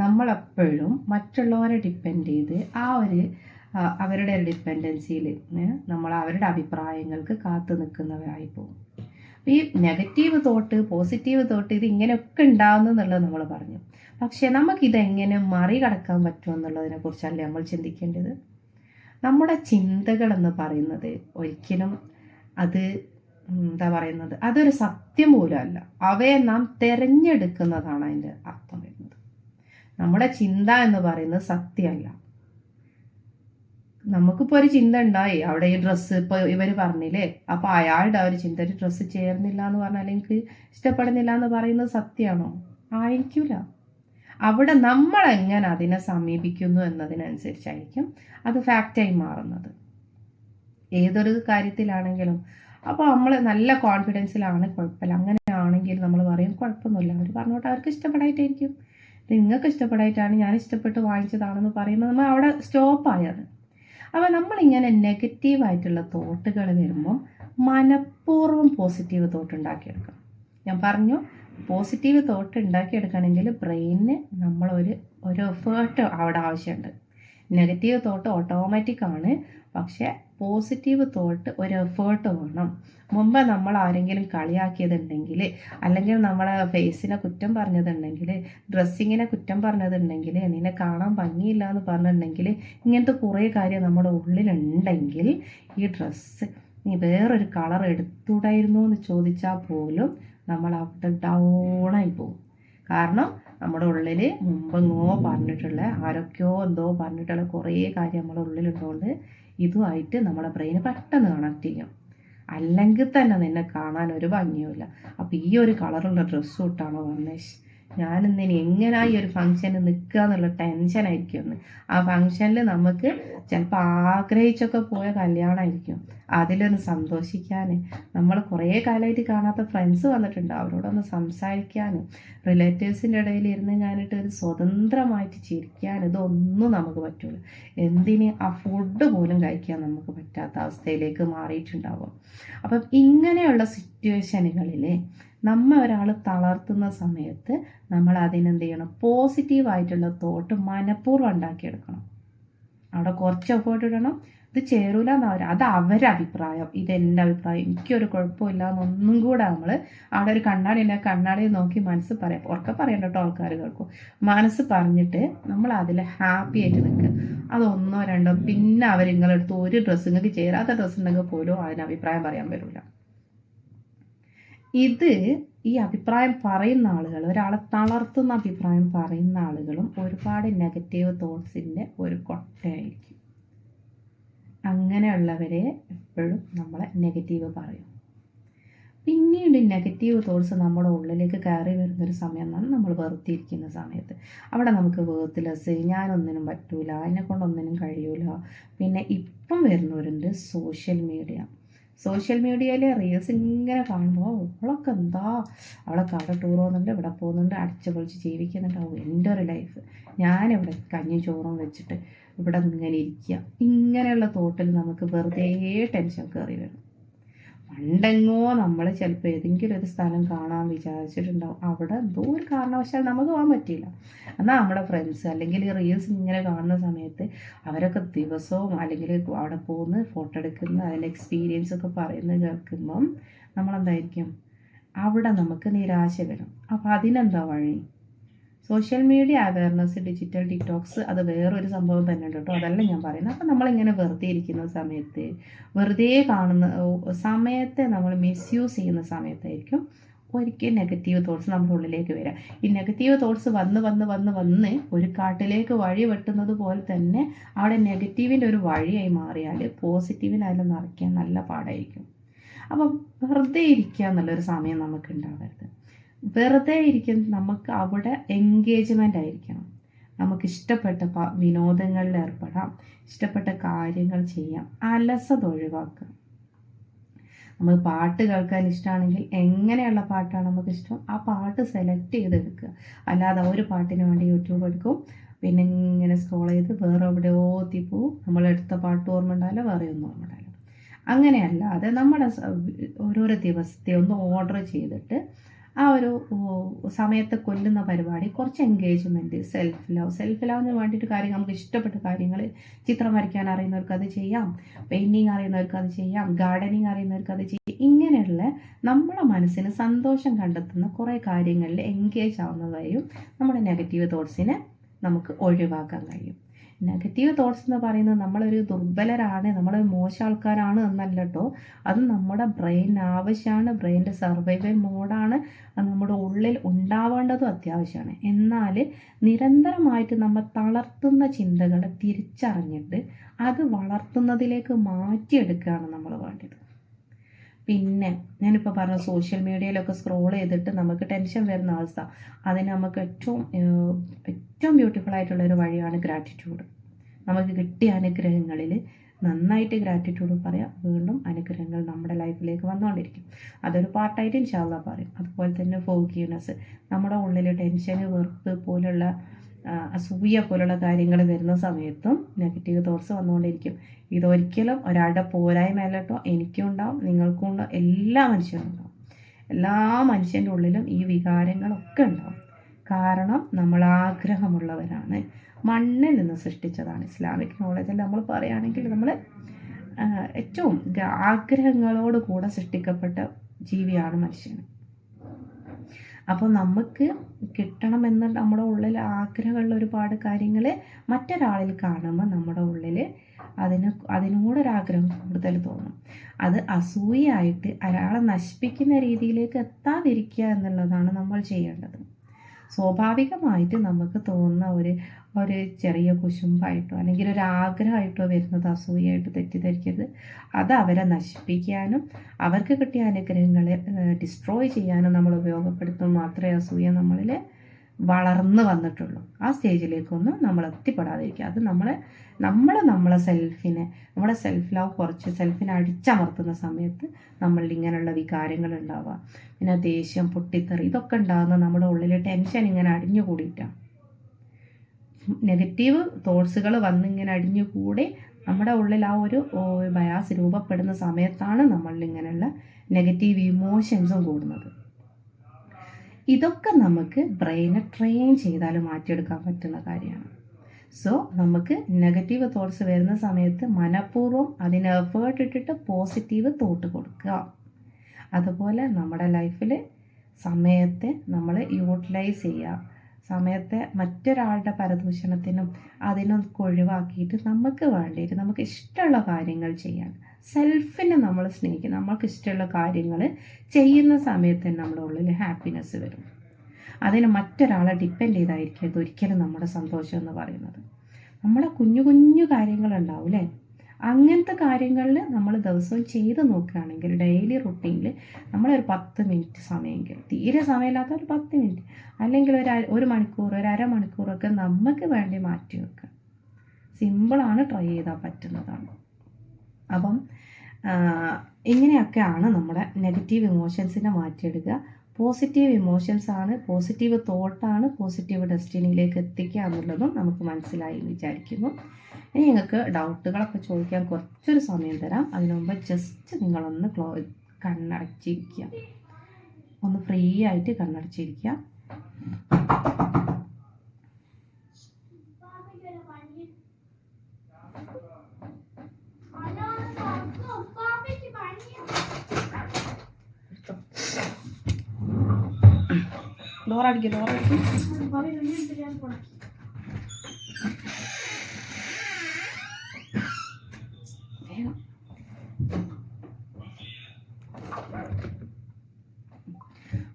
നമ്മളെപ്പോഴും മറ്റുള്ളവരെ ഡിപ്പെൻഡ് ചെയ്ത് അവരുടെ ഡിപ്പെൻഡൻസിയിൽ നമ്മൾ അവരുടെ അഭിപ്രായങ്ങൾക്ക് കാത്തു നിൽക്കുന്നവരായി പോകും. ഈ നെഗറ്റീവ് തോട്ട്, പോസിറ്റീവ് തോട്ട്, ഇത് ഇങ്ങനെയൊക്കെ ഉണ്ടാകുന്നു എന്നുള്ളത് നമ്മൾ പറഞ്ഞു. പക്ഷെ നമുക്കിതെങ്ങനെ മറികടക്കാൻ പറ്റുമെന്നുള്ളതിനെ കുറിച്ചല്ലേ നമ്മൾ ചിന്തിക്കേണ്ടത്. നമ്മുടെ ചിന്തകളെന്ന് പറയുന്നത് ഒരിക്കലും അതൊരു സത്യം പോലും അല്ല. അവയെ നാം തിരഞ്ഞെടുക്കുന്നതാണ് അതിൻ്റെ അർത്ഥം വരുന്നത്. നമ്മുടെ ചിന്ത എന്ന് പറയുന്നത് സത്യമല്ല. നമുക്കിപ്പോൾ ഒരു ചിന്ത ഉണ്ടായി, അവിടെ ഈ ഡ്രസ്സ് ഇപ്പോൾ ഇവർ പറഞ്ഞില്ലേ, അപ്പോൾ അയാളുടെ ഒരു ചിന്ത ഒരു ഡ്രസ്സ് ചേർന്നില്ല എന്ന് പറഞ്ഞാൽ എനിക്ക് ഇഷ്ടപ്പെടുന്നില്ല എന്ന് പറയുന്നത് സത്യമാണോ? ആയിരിക്കില്ല. അവിടെ നമ്മൾ എങ്ങനെ അതിനെ സമീപിക്കുന്നു എന്നതിനനുസരിച്ചായിരിക്കും അത് ഫാക്റ്റായി മാറുന്നത്, ഏതൊരു കാര്യത്തിലാണെങ്കിലും. അപ്പോൾ നമ്മൾ നല്ല കോൺഫിഡൻസിലാണ്, കുഴപ്പമില്ല, അങ്ങനെയാണെങ്കിൽ നമ്മൾ പറയും കുഴപ്പമൊന്നുമില്ല, അവർ പറഞ്ഞോട്ടെ, അവർക്ക് ഇഷ്ടപ്പെടായിട്ടായിരിക്കും, നിങ്ങൾക്ക് ഇഷ്ടപ്പെടായിട്ടാണ്, ഞാൻ ഇഷ്ടപ്പെട്ട് വാങ്ങിച്ചതാണെന്ന് പറയുമ്പോൾ നമ്മൾ അവിടെ സ്റ്റോപ്പായത്. അപ്പോൾ നമ്മളിങ്ങനെ നെഗറ്റീവായിട്ടുള്ള തോട്ടുകൾ വരുമ്പം മനഃപൂർവ്വം പോസിറ്റീവ് തോട്ട് ഉണ്ടാക്കിയെടുക്കണം. ഞാൻ പറഞ്ഞു, പോസിറ്റീവ് തോട്ട് ഉണ്ടാക്കിയെടുക്കണമെങ്കിൽ ബ്രെയിനിന് നമ്മളൊരു എഫേർട്ട് അവിടെ ആവശ്യമുണ്ട്. നെഗറ്റീവ് തോട്ട് ഓട്ടോമാറ്റിക്കാണ്, പക്ഷേ പോസിറ്റീവ് തോട്ട് ഒരു എഫേർട്ട് വേണം. മുമ്പ് നമ്മൾ ആരെങ്കിലും കളിയാക്കിയതുണ്ടെങ്കിൽ, അല്ലെങ്കിൽ നമ്മളെ ഫേസിനെ കുറ്റം പറഞ്ഞതുണ്ടെങ്കിൽ, ഡ്രസ്സിങ്ങിനെ കുറ്റം പറഞ്ഞതുണ്ടെങ്കിൽ, നിന്നെ കാണാൻ ഭംഗിയില്ല എന്ന് പറഞ്ഞിട്ടുണ്ടെങ്കിൽ, ഇങ്ങനത്തെ കുറേ കാര്യം നമ്മുടെ ഉള്ളിലുണ്ടെങ്കിൽ ഈ ഡ്രസ്സ് നീ വേറൊരു കളർ എടുത്തുകൂടായിരുന്നു എന്ന് ചോദിച്ചാൽ പോലും നമ്മൾ അവിടെ ഡൗണായി പോകും. കാരണം നമ്മുടെ ഉള്ളിൽ മുമ്പെങ്ങോ പറഞ്ഞിട്ടുള്ള, ആരൊക്കെയോ എന്തോ പറഞ്ഞിട്ടുള്ള കുറേ കാര്യം നമ്മുടെ ഉള്ളിലുള്ളതുകൊണ്ട് ഇതുമായിട്ട് നമ്മുടെ ബ്രെയിന് പെട്ടെന്ന് കണക്ട് ചെയ്യും. അല്ലെങ്കിൽ തന്നെ നിന്നെ കാണാൻ ഒരു ഭംഗിയുമില്ല. അപ്പോൾ ഈ ഒരു കളറുള്ള ഡ്രസ്സ് ഇട്ടാണോ വന്നേ, ഞാനിന്നിനി എങ്ങനെയായി ഒരു ഫംഗ്ഷന് നിൽക്കുക എന്നുള്ള ടെൻഷനായിരിക്കും ഒന്ന്. ആ ഫംഗ്ഷനിൽ നമുക്ക് ചിലപ്പോൾ ആഗ്രഹിച്ചൊക്കെ പോയ കല്യാണമായിരിക്കും, അതിലൊന്ന് സന്തോഷിക്കാൻ, നമ്മൾ കുറേ കാലമായിട്ട് കാണാത്ത ഫ്രണ്ട്സ് വന്നിട്ടുണ്ട്, അവരോടൊന്ന് സംസാരിക്കാൻ, റിലേറ്റീവ്സിൻ്റെ ഇടയിൽ ഇരുന്ന് ഞാനിട്ട് ഒരു സ്വതന്ത്രമായിട്ട് ചിരിക്കാൻ, ഇതൊന്നും നമുക്ക് പറ്റില്ല. എന്തിന് ആ ഫുഡ് പോലും കഴിക്കാൻ നമുക്ക് പറ്റാത്ത അവസ്ഥയിലേക്ക് മാറിയിട്ടുണ്ടാവും. അപ്പം ഇങ്ങനെയുള്ള സിറ്റുവേഷനുകളിൽ ഒരാൾ തളർത്തുന്ന സമയത്ത് നമ്മൾ അതിനെന്ത് ചെയ്യണം, പോസിറ്റീവായിട്ടുള്ള തോട്ട് മനഃപൂർവ്വം ഉണ്ടാക്കിയെടുക്കണം. അവിടെ കുറച്ച് എഫേർട്ട് ഇടണം. ഇത് ചേരൂല എന്നവർ, അത് അവരുടെ അഭിപ്രായം, ഇതെൻ്റെ അഭിപ്രായം, എനിക്കൊരു കുഴപ്പമില്ല എന്നൊന്നും കൂടെ നമ്മൾ അവിടെ ഒരു കണ്ണാടി ഉണ്ടെങ്കിൽ കണ്ണാടി നോക്കി മനസ്സ് പറയാം, ഉറക്കെ പറയണ്ട കേട്ടോ, ആൾക്കാർ കേൾക്കും, മനസ്സ് പറഞ്ഞിട്ട് നമ്മൾ അതിൽ ഹാപ്പി ആയിട്ട് നിൽക്കുക. അത് 1, 2 പിന്നെ അവർ നിങ്ങളെടുത്ത് ഒരു ഡ്രസ്സ്, നിങ്ങൾക്ക് ചേരാത്ത ഡ്രസ്സ് ഉണ്ടെങ്കിൽ പോലും അതിന് അഭിപ്രായം പറയാൻ വരില്ല. ഈ അഭിപ്രായം പറയുന്ന ആളുകൾ, ഒരാളെ തളർത്തുന്ന അഭിപ്രായം പറയുന്ന ആളുകളും ഒരുപാട് നെഗറ്റീവ് തോട്ട്സിൻ്റെ ഒരു കൊട്ടയായിരിക്കും. അങ്ങനെയുള്ളവരെ എപ്പോഴും നമ്മളെ നെഗറ്റീവ് പറയും. പിന്നീട് നെഗറ്റീവ് തോട്ട്സ് നമ്മുടെ ഉള്ളിലേക്ക് കയറി വരുന്നൊരു സമയം എന്നാണ് നമ്മൾ വെറുത്തിരിക്കുന്ന സമയത്ത്. അവിടെ നമുക്ക് വേർത്ത്ലെസ്, ഞാനൊന്നിനും പറ്റൂല, എന്നെക്കൊണ്ടൊന്നിനും കഴിയൂല. പിന്നെ ഇപ്പം വരുന്നവരുണ്ട് സോഷ്യൽ മീഡിയയിൽ റീൽസ് ഇങ്ങനെ കാണുമ്പോൾ അവളൊക്കെ അവളൊക്കെ അവിടെ ടൂർ പോകുന്നുണ്ട്, ഇവിടെ പോകുന്നുണ്ട്, അടിച്ചു പൊളിച്ച് ജീവിക്കുന്നുണ്ടാവും, എൻ്റെ ഒരു ലൈഫ്, ഞാനിവിടെ കഞ്ഞി ചോറും വെച്ചിട്ട് ഇവിടെ ഇങ്ങനെ ഇരിക്കുക. ഇങ്ങനെയുള്ള തോട്ടിൽ നമുക്ക് വെറുതെ ടെൻഷൻ കയറി വരും. പണ്ടെങ്ങോ നമ്മൾ ചിലപ്പോൾ ഏതെങ്കിലും ഒരു സ്ഥലം കാണാൻ വിചാരിച്ചിട്ടുണ്ടാവും, അവിടെ എന്തോ ഒരു കാരണവശാൽ നമുക്ക് പോകാൻ പറ്റിയില്ല. എന്നാൽ നമ്മുടെ ഫ്രണ്ട്സ് അല്ലെങ്കിൽ റീൽസ് ഇങ്ങനെ കാണുന്ന സമയത്ത് അവരൊക്കെ ദിവസവും അല്ലെങ്കിൽ അവിടെ പോകുന്ന ഫോട്ടോ എടുക്കുന്ന അതിൻ്റെ എക്സ്പീരിയൻസ് ഒക്കെ പറയുന്നത് കേൾക്കുമ്പം നമ്മളെന്തായിരിക്കും, അവിടെ നമുക്ക് നിരാശ വരും. അപ്പോൾ അതിനെന്താ വഴി? Social media awareness, digital detox, അത് വേറൊരു സംഭവം തന്നെ ഉണ്ട് കേട്ടോ, അതല്ല ഞാൻ പറയുന്നത്. അപ്പം നമ്മളിങ്ങനെ വെറുതെ ഇരിക്കുന്ന സമയത്ത്, വെറുതെ കാണുന്ന സമയത്തെ നമ്മൾ മിസ്യൂസ് ചെയ്യുന്ന സമയത്തായിരിക്കും ഒരിക്കൽ നെഗറ്റീവ് തോട്ട്സ് നമ്മുടെ ഉള്ളിലേക്ക് വരിക. ഈ നെഗറ്റീവ് തോട്ട്സ് വന്ന് ഒരു കാട്ടിലേക്ക് വഴി വെട്ടുന്നത് പോലെ തന്നെ അവിടെ നെഗറ്റീവിൻ്റെ ഒരു വഴിയായി മാറിയാൽ പോസിറ്റീവിനായാലും നിറയ്ക്കാൻ നല്ല പാടായിരിക്കും. അപ്പം വെറുതെ ഇരിക്കുക എന്നുള്ളൊരു സമയം നമുക്ക് ഉണ്ടാവരുത്. വെറുതെ ഇരിക്കുന്ന നമുക്ക് അവിടെ എൻഗേജ്മെൻ്റ് ആയിരിക്കണം. നമുക്ക് ഇഷ്ടപ്പെട്ട വിനോദങ്ങളിൽ ഏർപ്പെടാം, ഇഷ്ടപ്പെട്ട കാര്യങ്ങൾ ചെയ്യാം, അലസത ഒഴിവാക്കുക. നമുക്ക് പാട്ട് കേൾക്കാൻ ഇഷ്ടമാണെങ്കിൽ എങ്ങനെയുള്ള പാട്ടാണ് നമുക്കിഷ്ടം ആ പാട്ട് സെലക്ട് ചെയ്തെടുക്കുക. അല്ലാതെ ഒരു പാട്ടിന് വേണ്ടി യൂട്യൂബ് എടുക്കും, പിന്നെ ഇങ്ങനെ സ്ക്രോൾ ചെയ്ത് വേറെ എവിടെയോ എത്തിപ്പോവും, നമ്മളെടുത്ത പാട്ട് ഓർമ്മ ഉണ്ടാവില്ല, വേറെ ഒന്നും ഓർമ്മ ഉണ്ടാവില്ല. അങ്ങനെയല്ലാതെ നമ്മുടെ ഓരോരോ ദിവസത്തെ ഒന്ന് ഓർഡർ ചെയ്തിട്ട് ആ ഒരു സമയത്തെ കൊല്ലുന്ന പരിപാടി, കുറച്ച് എൻഗേജ്മെൻറ്റ്, സെൽഫ് ലവിന് വേണ്ടിയിട്ട് കാര്യങ്ങൾ, നമുക്ക് ഇഷ്ടപ്പെട്ട കാര്യങ്ങൾ, ചിത്രം വരയ്ക്കാൻ അറിയുന്നവർക്ക് അത് ചെയ്യാം, പെയിൻറ്റിങ് അറിയുന്നവർക്ക് അത് ചെയ്യാം, ഗാർഡനിങ് അറിയുന്നവർക്ക് അത് ചെയ്യാം. ഇങ്ങനെയുള്ള നമ്മളെ മനസ്സിന് സന്തോഷം കണ്ടെത്തുന്ന കുറേ കാര്യങ്ങളിൽ എൻഗേജ് ആവുന്നതായും നമ്മുടെ നെഗറ്റീവ് തോട്ട്സിനെ നമുക്ക് ഒഴിവാക്കാൻ കഴിയും. നെഗറ്റീവ് തോട്ട്സ് എന്ന് പറയുന്നത് നമ്മളൊരു ദുർബലരാണ്, നമ്മളൊരു മോശം ആൾക്കാരാണ് എന്നല്ല കേട്ടോ. അത് നമ്മുടെ ബ്രെയിൻ ആവശ്യമാണ്, ബ്രെയിൻ്റെ സർവൈവൽ മോഡാണ്, അത് നമ്മുടെ ഉള്ളിൽ ഉണ്ടാവേണ്ടതും അത്യാവശ്യമാണ്. എന്നാൽ നിരന്തരമായിട്ട് നമ്മൾ തളർത്തുന്ന ചിന്തകളെ തിരിച്ചറിഞ്ഞിട്ട് അത് വളർത്തുന്നതിലേക്ക് മാറ്റിയെടുക്കുകയാണ് നമ്മൾ വേണ്ടത്. പിന്നെ ഞാനിപ്പോൾ പറഞ്ഞ സോഷ്യൽ മീഡിയയിലൊക്കെ സ്ക്രോൾ ചെയ്തിട്ട് നമുക്ക് ടെൻഷൻ വരുന്ന അവസ്ഥ, അതിന് നമുക്ക് ഏറ്റവും ബ്യൂട്ടിഫുൾ ആയിട്ടുള്ളൊരു വഴിയാണ് ഗ്രാറ്റിറ്റ്യൂഡ്. നമുക്ക് കിട്ടിയ അനുഗ്രഹങ്ങളിൽ നന്നായിട്ട് ഗ്രാറ്റിറ്റ്യൂഡ് പറയാം, വീണ്ടും അനുഗ്രഹങ്ങൾ നമ്മുടെ ലൈഫിലേക്ക് വന്നുകൊണ്ടിരിക്കും. അതൊരു പാർട്ടായിട്ട് ഇൻഷാ അല്ലാഹ് പറയും. അതുപോലെ തന്നെ ഫോർഗീവ്നെസ്, നമ്മുടെ ഉള്ളിൽ ടെൻഷന്, വെറുപ്പ് പോലുള്ള അസൂയ പോലുള്ള കാര്യങ്ങൾ വരുന്ന സമയത്തും നെഗറ്റീവ് തോട്ട്സ് വന്നുകൊണ്ടിരിക്കും. ഇതൊരിക്കലും ഒരാളുടെ പോരായ്മയല്ല കേട്ടോ, എനിക്കും ഉണ്ടാവും, നിങ്ങൾക്കും ഉണ്ടാവും, എല്ലാ മനുഷ്യരും ഉണ്ടാവും. എല്ലാ മനുഷ്യൻ്റെ ഉള്ളിലും ഈ വികാരങ്ങളൊക്കെ ഉണ്ടാവും. കാരണം നമ്മൾ ആഗ്രഹമുള്ളവരാണ്, മണ്ണിൽ നിന്ന് സൃഷ്ടിച്ചതാണ്. ഇസ്ലാമിക് നോളജിൽ നമ്മൾ പറയുകയാണെങ്കിൽ നമ്മൾ ഏറ്റവും ആഗ്രഹങ്ങളോട് കൂടെ സൃഷ്ടിക്കപ്പെട്ട ജീവിയാണ് മനുഷ്യൻ. അപ്പോൾ നമുക്ക് കിട്ടണമെന്ന് നമ്മുടെ ഉള്ളിൽ ആഗ്രഹമുള്ള ഒരുപാട് കാര്യങ്ങൾ മറ്റൊരാളിൽ കാണുമ്പോൾ നമ്മുടെ ഉള്ളിൽ അതിനോടൊരാഗ്രഹം കൂടുതൽ തോന്നും. അത് അസൂയായിട്ട് ഒരാളെ നശിപ്പിക്കുന്ന രീതിയിലേക്ക് എത്താതിരിക്കുക എന്നുള്ളതാണ് നമ്മൾ ചെയ്യേണ്ടത്. സ്വാഭാവികമായിട്ട് നമുക്ക് തോന്നുന്ന ഒരു ചെറിയ കുശുമ്പായിട്ടോ അല്ലെങ്കിൽ ഒരു ആഗ്രഹമായിട്ടോ വരുന്നത് അസൂയായിട്ട് തെറ്റിദ്ധരിക്കരുത്. അത് അവരെ നശിപ്പിക്കാനും അവർക്ക് കിട്ടിയ അനുഗ്രഹങ്ങളെ ഡിസ്ട്രോയ് ചെയ്യാനും നമ്മൾ ഉപയോഗപ്പെടുത്തുമ്പോൾ മാത്രമേ അസൂയ നമ്മളിൽ വളർന്നു വന്നിട്ടുള്ളൂ. ആ സ്റ്റേജിലേക്കൊന്നും നമ്മൾ എത്തിപ്പെടാതിരിക്കുക. അത് നമ്മളെ സെൽഫിനെ, നമ്മുടെ സെൽഫ് ലവ് കുറച്ച് സെൽഫിനെ അടിച്ചമർത്തുന്ന സമയത്ത് നമ്മളിൽ ഇങ്ങനെയുള്ള വികാരങ്ങൾ ഉണ്ടാവുക. പിന്നെ ദേഷ്യം, പൊട്ടിത്തെറി, ഇതൊക്കെ ഉണ്ടാകുന്ന നമ്മുടെ ഉള്ളിൽ ടെൻഷൻ ഇങ്ങനെ അടിഞ്ഞു കൂടിയിട്ടാണ്. നെഗറ്റീവ് തോട്ട്സുകൾ വന്നിങ്ങനെ അടിഞ്ഞുകൂടി നമ്മുടെ ഉള്ളിൽ ആ ഒരു ബയാസ് രൂപപ്പെടുന്ന സമയത്താണ് നമ്മളിൽ ഇങ്ങനെയുള്ള നെഗറ്റീവ് ഇമോഷൻസും കൂടുന്നത്. ഇതൊക്കെ നമുക്ക് ബ്രെയിനെ ട്രെയിൻ ചെയ്താൽ മാറ്റിയെടുക്കാൻ പറ്റുന്ന കാര്യമാണ്. സോ നമുക്ക് നെഗറ്റീവ് തോട്ട്സ് വരുന്ന സമയത്ത് മനഃപൂർവ്വം അതിന് എഫേർട്ട് ഇട്ടിട്ട് പോസിറ്റീവ് തോട്ട് കൊടുക്കുക. അതുപോലെ നമ്മുടെ ലൈഫിൽ സമയത്തെ നമ്മൾ യൂട്ടിലൈസ് ചെയ്യുക. സമയത്തെ മറ്റൊരാളുടെ പരദൂഷണത്തിനും അതിനൊക്കെ ഒഴിവാക്കിയിട്ട് നമുക്ക് വേണ്ടിയിട്ട് നമുക്ക് ഇഷ്ടമുള്ള കാര്യങ്ങൾ ചെയ്യാൻ, സെൽഫിനെ നമ്മൾ സ്നേഹിക്കുക. നമുക്ക് ഇഷ്ടമുള്ള കാര്യങ്ങൾ ചെയ്യുന്ന സമയത്ത് തന്നെ നമ്മുടെ ഉള്ളിൽ ഹാപ്പിനെസ് വരും. അതിന് മറ്റൊരാളെ ഡിപ്പെൻഡ് ചെയ്തായിരിക്കരുത് ഒരിക്കലും നമ്മുടെ സന്തോഷം എന്ന് പറയുന്നത്. നമ്മുടെ കുഞ്ഞു കുഞ്ഞു കാര്യങ്ങളുണ്ടാവും അല്ലേ, അങ്ങനത്തെ കാര്യങ്ങളിൽ നമ്മൾ ദിവസവും ചെയ്ത് നോക്കുകയാണെങ്കിൽ ഡെയിലി റുട്ടീനിൽ നമ്മളൊരു 10 മിനിറ്റ് സമയമെങ്കിലും, തീരെ സമയമില്ലാത്ത ഒരു 10 മിനിറ്റ് അല്ലെങ്കിൽ ഒരു മണിക്കൂർ, ഒരു അരമണിക്കൂറൊക്കെ നമുക്ക് വേണ്ടി മാറ്റി വെക്കുക. സിമ്പിളാണ്, ട്രൈ ചെയ്താൽ പറ്റുന്നതാണ്. അപ്പം ഇങ്ങനെയൊക്കെയാണ് നമ്മുടെ നെഗറ്റീവ് ഇമോഷൻസിനെ മാറ്റിയെടുക്കുക. പോസിറ്റീവ് ഇമോഷൻസാണ്, പോസിറ്റീവ് തോട്ടാണ് പോസിറ്റീവ് ഡെസ്റ്റിനിയിലേക്ക് എത്തിക്കുക എന്നുള്ളതും നമുക്ക് മനസ്സിലായി എന്ന് വിചാരിക്കുന്നു. ഇനി നിങ്ങൾക്ക് ഡൗട്ടുകളൊക്കെ ചോദിക്കാൻ കുറച്ചൊരു സമയം തരാം. അതിനു മുമ്പ് ജസ്റ്റ് നിങ്ങളൊന്ന് കണ്ണടച്ചിരിക്കുക. ഒന്ന് ഫ്രീ ആയിട്ട് കണ്ണടച്ചിരിക്കുക. ഡോറടിക്കും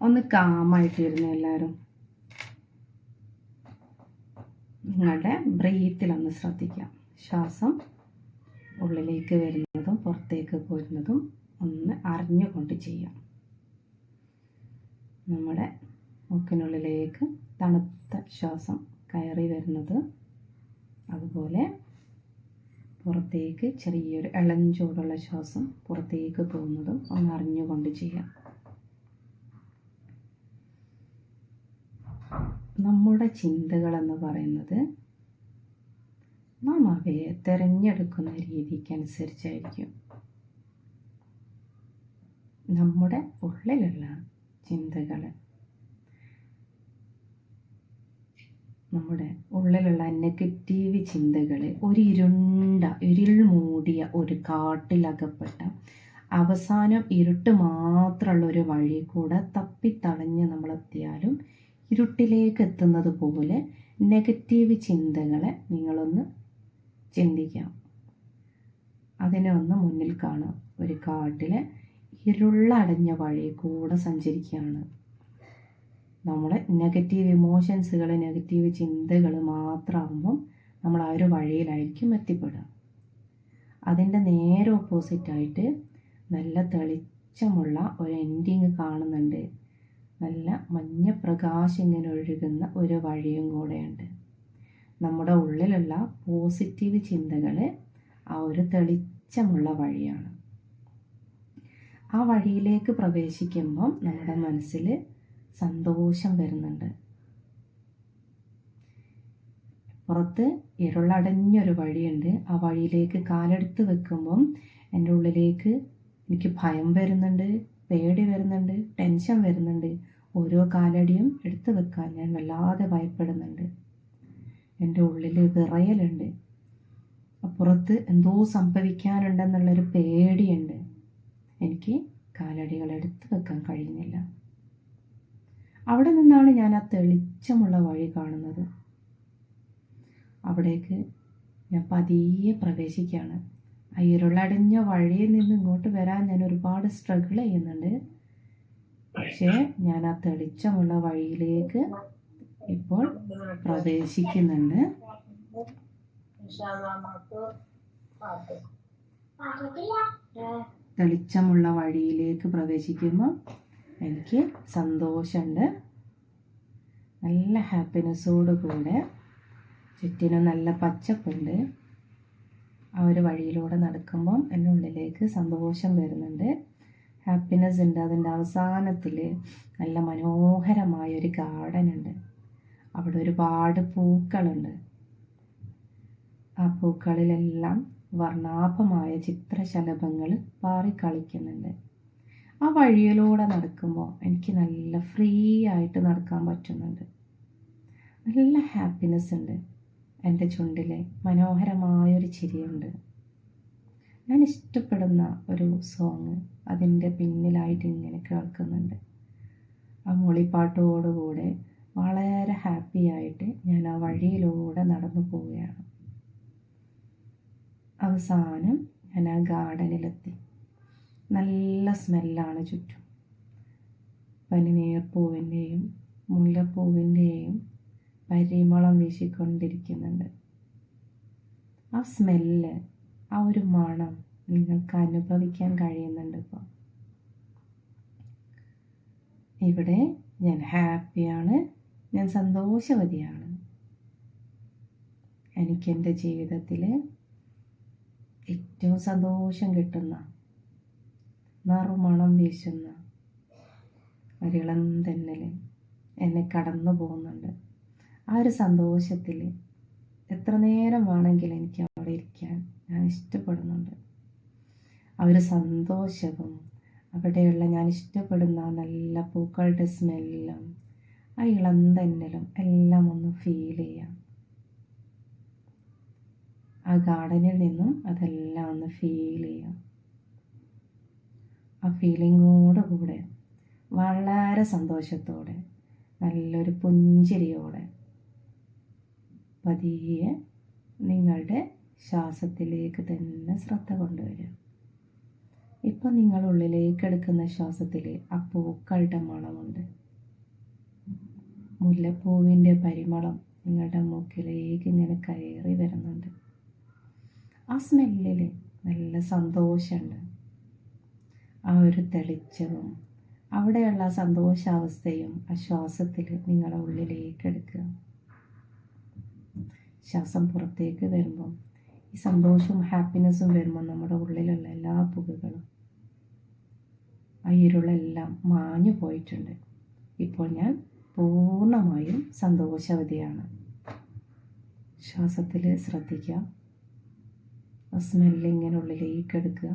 ഒന്ന് കാമായിട്ടിരുന്നു എല്ലാവരും. നിങ്ങളുടെ ബ്രീത്തിലൊന്ന് ശ്രദ്ധിക്കാം. ശ്വാസം ഉള്ളിലേക്ക് വരുന്നതും പുറത്തേക്ക് പോരുന്നതും ഒന്ന് അറിഞ്ഞുകൊണ്ട് ചെയ്യാം. നമ്മുടെ മൂക്കിനുള്ളിലേക്ക് തണുത്ത ശ്വാസം കയറി വരുന്നത്, അതുപോലെ പുറത്തേക്ക് ചെറിയൊരു ഇളം ചൂടുള്ള ശ്വാസം പുറത്തേക്ക് പോകുന്നതും ഒന്ന് അറിഞ്ഞുകൊണ്ട് ചെയ്യാം. നമ്മുടെ ചിന്തകളെന്ന് പറയുന്നത് നാം അവയെ തിരഞ്ഞെടുക്കുന്ന രീതിക്കനുസരിച്ചായിരിക്കും. നമ്മുടെ ഉള്ളിലുള്ള ചിന്തകൾ, നമ്മുടെ ഉള്ളിലുള്ള നെഗറ്റീവ് ചിന്തകൾ ഒരു ഇരുൾ മൂടിയ ഒരു കാട്ടിലകപ്പെട്ട അവസാനം ഇരുട്ട് മാത്രമുള്ള ഒരു വഴി കൂടെ തപ്പിത്തടഞ്ഞ് നമ്മളെത്തിയാലും ഇരുട്ടിലേക്ക് എത്തുന്നത് പോലെ നെഗറ്റീവ് ചിന്തകളെ നിങ്ങളൊന്ന് ചിന്തിക്കാം. അതിനെ ഒന്ന് മുന്നിൽ കാണാം. ഒരു കാട്ടിലെ ഇരുളടഞ്ഞ വഴി കൂടെ സഞ്ചരിക്കുകയാണ്. നമ്മളെ നെഗറ്റീവ് ഇമോഷൻസുകൾ, നെഗറ്റീവ് ചിന്തകൾ മാത്രമാകുമ്പം നമ്മൾ ആ ഒരു വഴിയിലായിരിക്കും എത്തിപ്പെടുക. അതിൻ്റെ നേരെ ഓപ്പോസിറ്റായിട്ട് നല്ല തെളിച്ചമുള്ള ഒരു എൻഡിങ് കാണുന്നുണ്ട്. നല്ല മഞ്ഞ പ്രകാശം ഇങ്ങനെ ഒഴുകുന്ന ഒരു വഴിയും കൂടെയുണ്ട്. നമ്മുടെ ഉള്ളിലുള്ള പോസിറ്റീവ് ചിന്തകൾ ആ ഒരു തെളിച്ചമുള്ള വഴിയാണ്. ആ വഴിയിലേക്ക് പ്രവേശിക്കുമ്പം നമ്മുടെ മനസ്സിൽ സന്തോഷം വരുന്നുണ്ട്. പുറത്ത് ഇരുളടഞ്ഞൊരു വഴിയുണ്ട്. ആ വഴിയിലേക്ക് കാലെടുത്ത് വെക്കുമ്പം എൻ്റെ ഉള്ളിലേക്ക് എനിക്ക് ഭയം വരുന്നുണ്ട്, പേടി വരുന്നുണ്ട്, ടെൻഷൻ വരുന്നുണ്ട്. ഓരോ കാലടിയും എടുത്തു വെക്കാൻ ഞാൻ വല്ലാതെ ഭയപ്പെടുന്നുണ്ട്. എൻ്റെ ഉള്ളിൽ വിറയലുണ്ട്. പുറത്ത് എന്തോ സംഭവിക്കാനുണ്ടെന്നുള്ളൊരു പേടിയുണ്ട്. എനിക്ക് കാലടികൾ എടുത്തു വെക്കാൻ കഴിയുന്നില്ല. അവിടെ നിന്നാണ് ഞാൻ ആ തെളിച്ചമുള്ള വഴി കാണുന്നത്. അവിടേക്ക് ഞാൻ പതിയെ പ്രവേശിക്കുകയാണ്. ആ ഇരുളടഞ്ഞ വഴിയിൽ നിന്ന് ഇങ്ങോട്ട് വരാൻ ഞാൻ ഒരുപാട് സ്ട്രഗിൾ ചെയ്യുന്നുണ്ട്. പക്ഷേ ഞാൻ ആ തെളിച്ചമുള്ള വഴിയിലേക്ക് ഇപ്പോൾ പ്രവേശിക്കുന്നുണ്ട്. തെളിച്ചമുള്ള വഴിയിലേക്ക് പ്രവേശിക്കുമ്പോൾ എനിക്ക് സന്തോഷമുണ്ട്. നല്ല ഹാപ്പിനെസ്സോട് കൂടെ ചുറ്റിനും നല്ല പച്ചപ്പുണ്ട്. ആ ഒരു വഴിയിലൂടെ നടക്കുമ്പം എൻ്റെ ഉള്ളിലേക്ക് സന്തോഷം വരുന്നുണ്ട്, ഹാപ്പിനെസ് ഉണ്ട്. അതിൻ്റെ അവസാനത്തിൽ നല്ല മനോഹരമായൊരു ഗാർഡൻ ഉണ്ട്. അവിടെ ഒരുപാട് പൂക്കളുണ്ട്. ആ പൂക്കളിലെല്ലാം വർണ്ണാഭമായ ചിത്രശലഭങ്ങൾ പാറിക്കളിക്കുന്നുണ്ട്. ആ വഴിയിലൂടെ നടക്കുമ്പോൾ എനിക്ക് നല്ല ഫ്രീ ആയിട്ട് നടക്കാൻ പറ്റുന്നുണ്ട്. നല്ല ഹാപ്പിനെസ് ഉണ്ട്. എൻ്റെ ചുണ്ടിൽ മനോഹരമായൊരു ചിരിയുണ്ട്. ഞാൻ ഇഷ്ടപ്പെടുന്ന ഒരു സോങ് അതിൻ്റെ പിന്നിലായിട്ട് ഇങ്ങനെ കേൾക്കുന്നുണ്ട്. ആ മൂളിപ്പാട്ടോടുകൂടെ വളരെ ഹാപ്പി ആയിട്ട് ഞാൻ ആ വഴിയിലൂടെ നടന്നു പോവുകയാണ്. അവസാനം ഞാൻ ആ ഗാർഡനിലെത്തി. നല്ല സ്മെല്ലാണ് ചുറ്റും. പനിനീർപ്പൂവിൻ്റെയും മുല്ലപ്പൂവിൻ്റെയും പരിമളം വീശിക്കൊണ്ടിരിക്കുന്നുണ്ട്. ആ സ്മെല്ല്, ആ ഒരു മണം നിങ്ങൾക്ക് അനുഭവിക്കാൻ കഴിയുന്നുണ്ട്. ഇപ്പോൾ ഇവിടെ ഞാൻ ഹാപ്പിയാണ്, ഞാൻ സന്തോഷവതിയാണ്. എനിക്കെൻ്റെ ജീവിതത്തിൽ ഏറ്റവും സന്തോഷം കിട്ടുന്ന, നറുമണം വീശുന്ന ഒരിളം തെന്നൽ എന്നെ കടന്നു പോകുന്നുണ്ട്. ആ ഒരു സന്തോഷത്തിൽ എത്ര നേരം വേണമെങ്കിലും എനിക്ക് അവിടെ ഇരിക്കാൻ ഞാൻ ഇഷ്ടപ്പെടുന്നുണ്ട്. ആ ഒരു സന്തോഷവും ആ അവിടെയുള്ള ഞാൻ ഇഷ്ടപ്പെടുന്ന നല്ല പൂക്കളുടെ സ്മെല്ലും ആ ഇളം തെന്നലും എല്ലാം ഒന്ന് ഫീൽ ചെയ്യാം. ആ ഗാർഡനിൽ നിന്നും അതെല്ലാം ഒന്ന് ഫീൽ ചെയ്യാം. ആ ഫീലിങ്ങോട് കൂടെ വളരെ സന്തോഷത്തോടെ നല്ലൊരു പുഞ്ചിരിയോടെ പതിയെ നിങ്ങളുടെ ശ്വാസത്തിലേക്ക് തന്നെ ശ്രദ്ധ കൊണ്ടുവരിക. ഇപ്പം നിങ്ങൾ ഉള്ളിലേക്ക് എടുക്കുന്ന ശ്വാസത്തിൽ ആ പൂക്കളുടെ മണമുണ്ട്. മുല്ലപ്പൂവിൻ്റെ പരിമളം നിങ്ങളുടെ മൂക്കിലേക്ക് ഇങ്ങനെ കയറി വരുന്നുണ്ട്. ആ സ്മെല്ലിൽ നല്ല സന്തോഷമുണ്ട്. ആ ഒരു തെളിച്ചവും അവിടെയുള്ള സന്തോഷാവസ്ഥയും ആ ശ്വാസത്തിൽ നിങ്ങളുടെ ഉള്ളിലേക്ക് എടുക്കുക. ശ്വാസം പുറത്തേക്ക് വരുമ്പം ഈ സന്തോഷവും ഹാപ്പിനെസ്സും വരുമ്പോൾ നമ്മുടെ ഉള്ളിലുള്ള എല്ലാ പുകകളും ആ ഇരുളെല്ലാം മാഞ്ഞു പോയിട്ടുണ്ട്. ഇപ്പോൾ ഞാൻ പൂർണ്ണമായും സന്തോഷവതിയാണ്. ശ്വാസത്തിൽ ശ്രദ്ധിക്കുക. ആ സ്മെല്ലിങ്ങനെ ഉള്ളിലേക്ക് എടുക്കുക.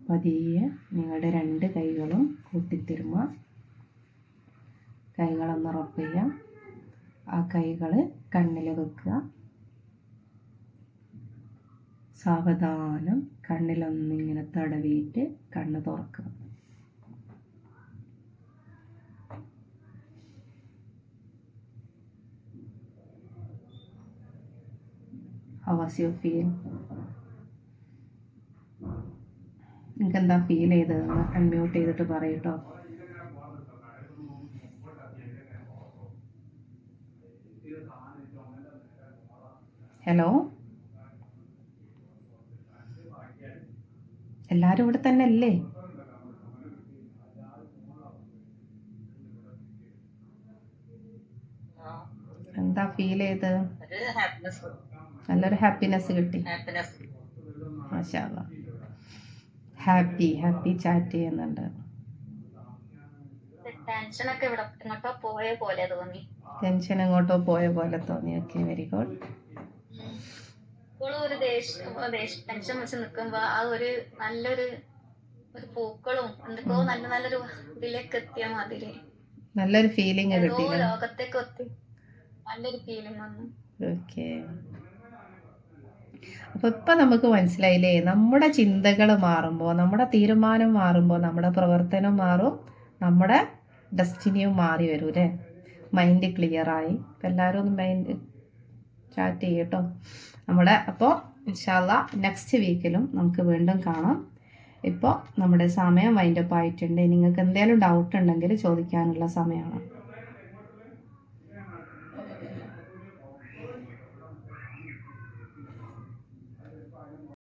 പതിയെ നിങ്ങളുടെ 2 കൈകളും കൂട്ടിത്തിരുമ്പോൾ കൈകളൊന്ന് റബ്ബ് ചെയ്യുക. ആ കൈകൾ കണ്ണിൽ വെക്കുക. സാവധാനം കണ്ണിലൊന്നിങ്ങനെ തടവിയിട്ട് കണ്ണ് തുറക്കുക. How was your feel? നിങ്ങൾക്ക് എന്താ ഫീൽ ചെയ്തതെന്ന് അൺമ്യൂട്ട് ചെയ്തിട്ട് പറയൂട്ടോ. ഹലോ, എല്ലാവരും ഇവിടെ തന്നെ അല്ലേ? എന്താ ഫീൽ ചെയ്ത്? നല്ലൊരു ഹാപ്പിനെസ് കിട്ടി. മാഷാ അല്ലാഹ്. ഹാപ്പി ചാറ്റ് ചെയ്യുന്നുണ്ട്. ടെൻഷൻ എങ്ങോട്ടോ പോയ പോലെ തോന്നി. Okay, very good. ഒരു ടെൻഷൻ വെച്ച് നിൽക്കുമ്പോ ആ ഒരു നല്ലൊരു പൂക്കളും എന്തൊക്കെയോ നല്ലൊരു ഇതിലേക്ക് എത്തിയ മാതിരി നല്ലൊരു ഫീലിംഗ് കിട്ടി. ലോകത്തേക്ക് എത്തി നല്ലൊരു ഫീലിംഗ് വന്നു. ഓക്കെ, അപ്പോൾ ഇപ്പം നമുക്ക് മനസ്സിലായില്ലേ, നമ്മുടെ ചിന്തകൾ മാറുമ്പോൾ, നമ്മുടെ തീരുമാനം മാറുമ്പോൾ നമ്മുടെ പ്രവർത്തനം മാറും, നമ്മുടെ ഡെസ്റ്റിനിയും മാറി വരും അല്ലേ? മൈൻഡ് ക്ലിയറായി. അപ്പം എല്ലാവരും ഒന്ന് മൈൻഡ് ചാറ്റ് ചെയ്യട്ടോ അപ്പോൾ ഇൻഷാ അല്ലാഹ് നെക്സ്റ്റ് വീക്കിലും നമുക്ക് വീണ്ടും കാണാം. ഇപ്പോൾ നമ്മുടെ സമയം വൈൻഡപ്പ് ആയിട്ടുണ്ട്. നിങ്ങൾക്ക് എന്തെങ്കിലും ഡൗട്ട് ഉണ്ടെങ്കിൽ ചോദിക്കാനുള്ള സമയമാണ്.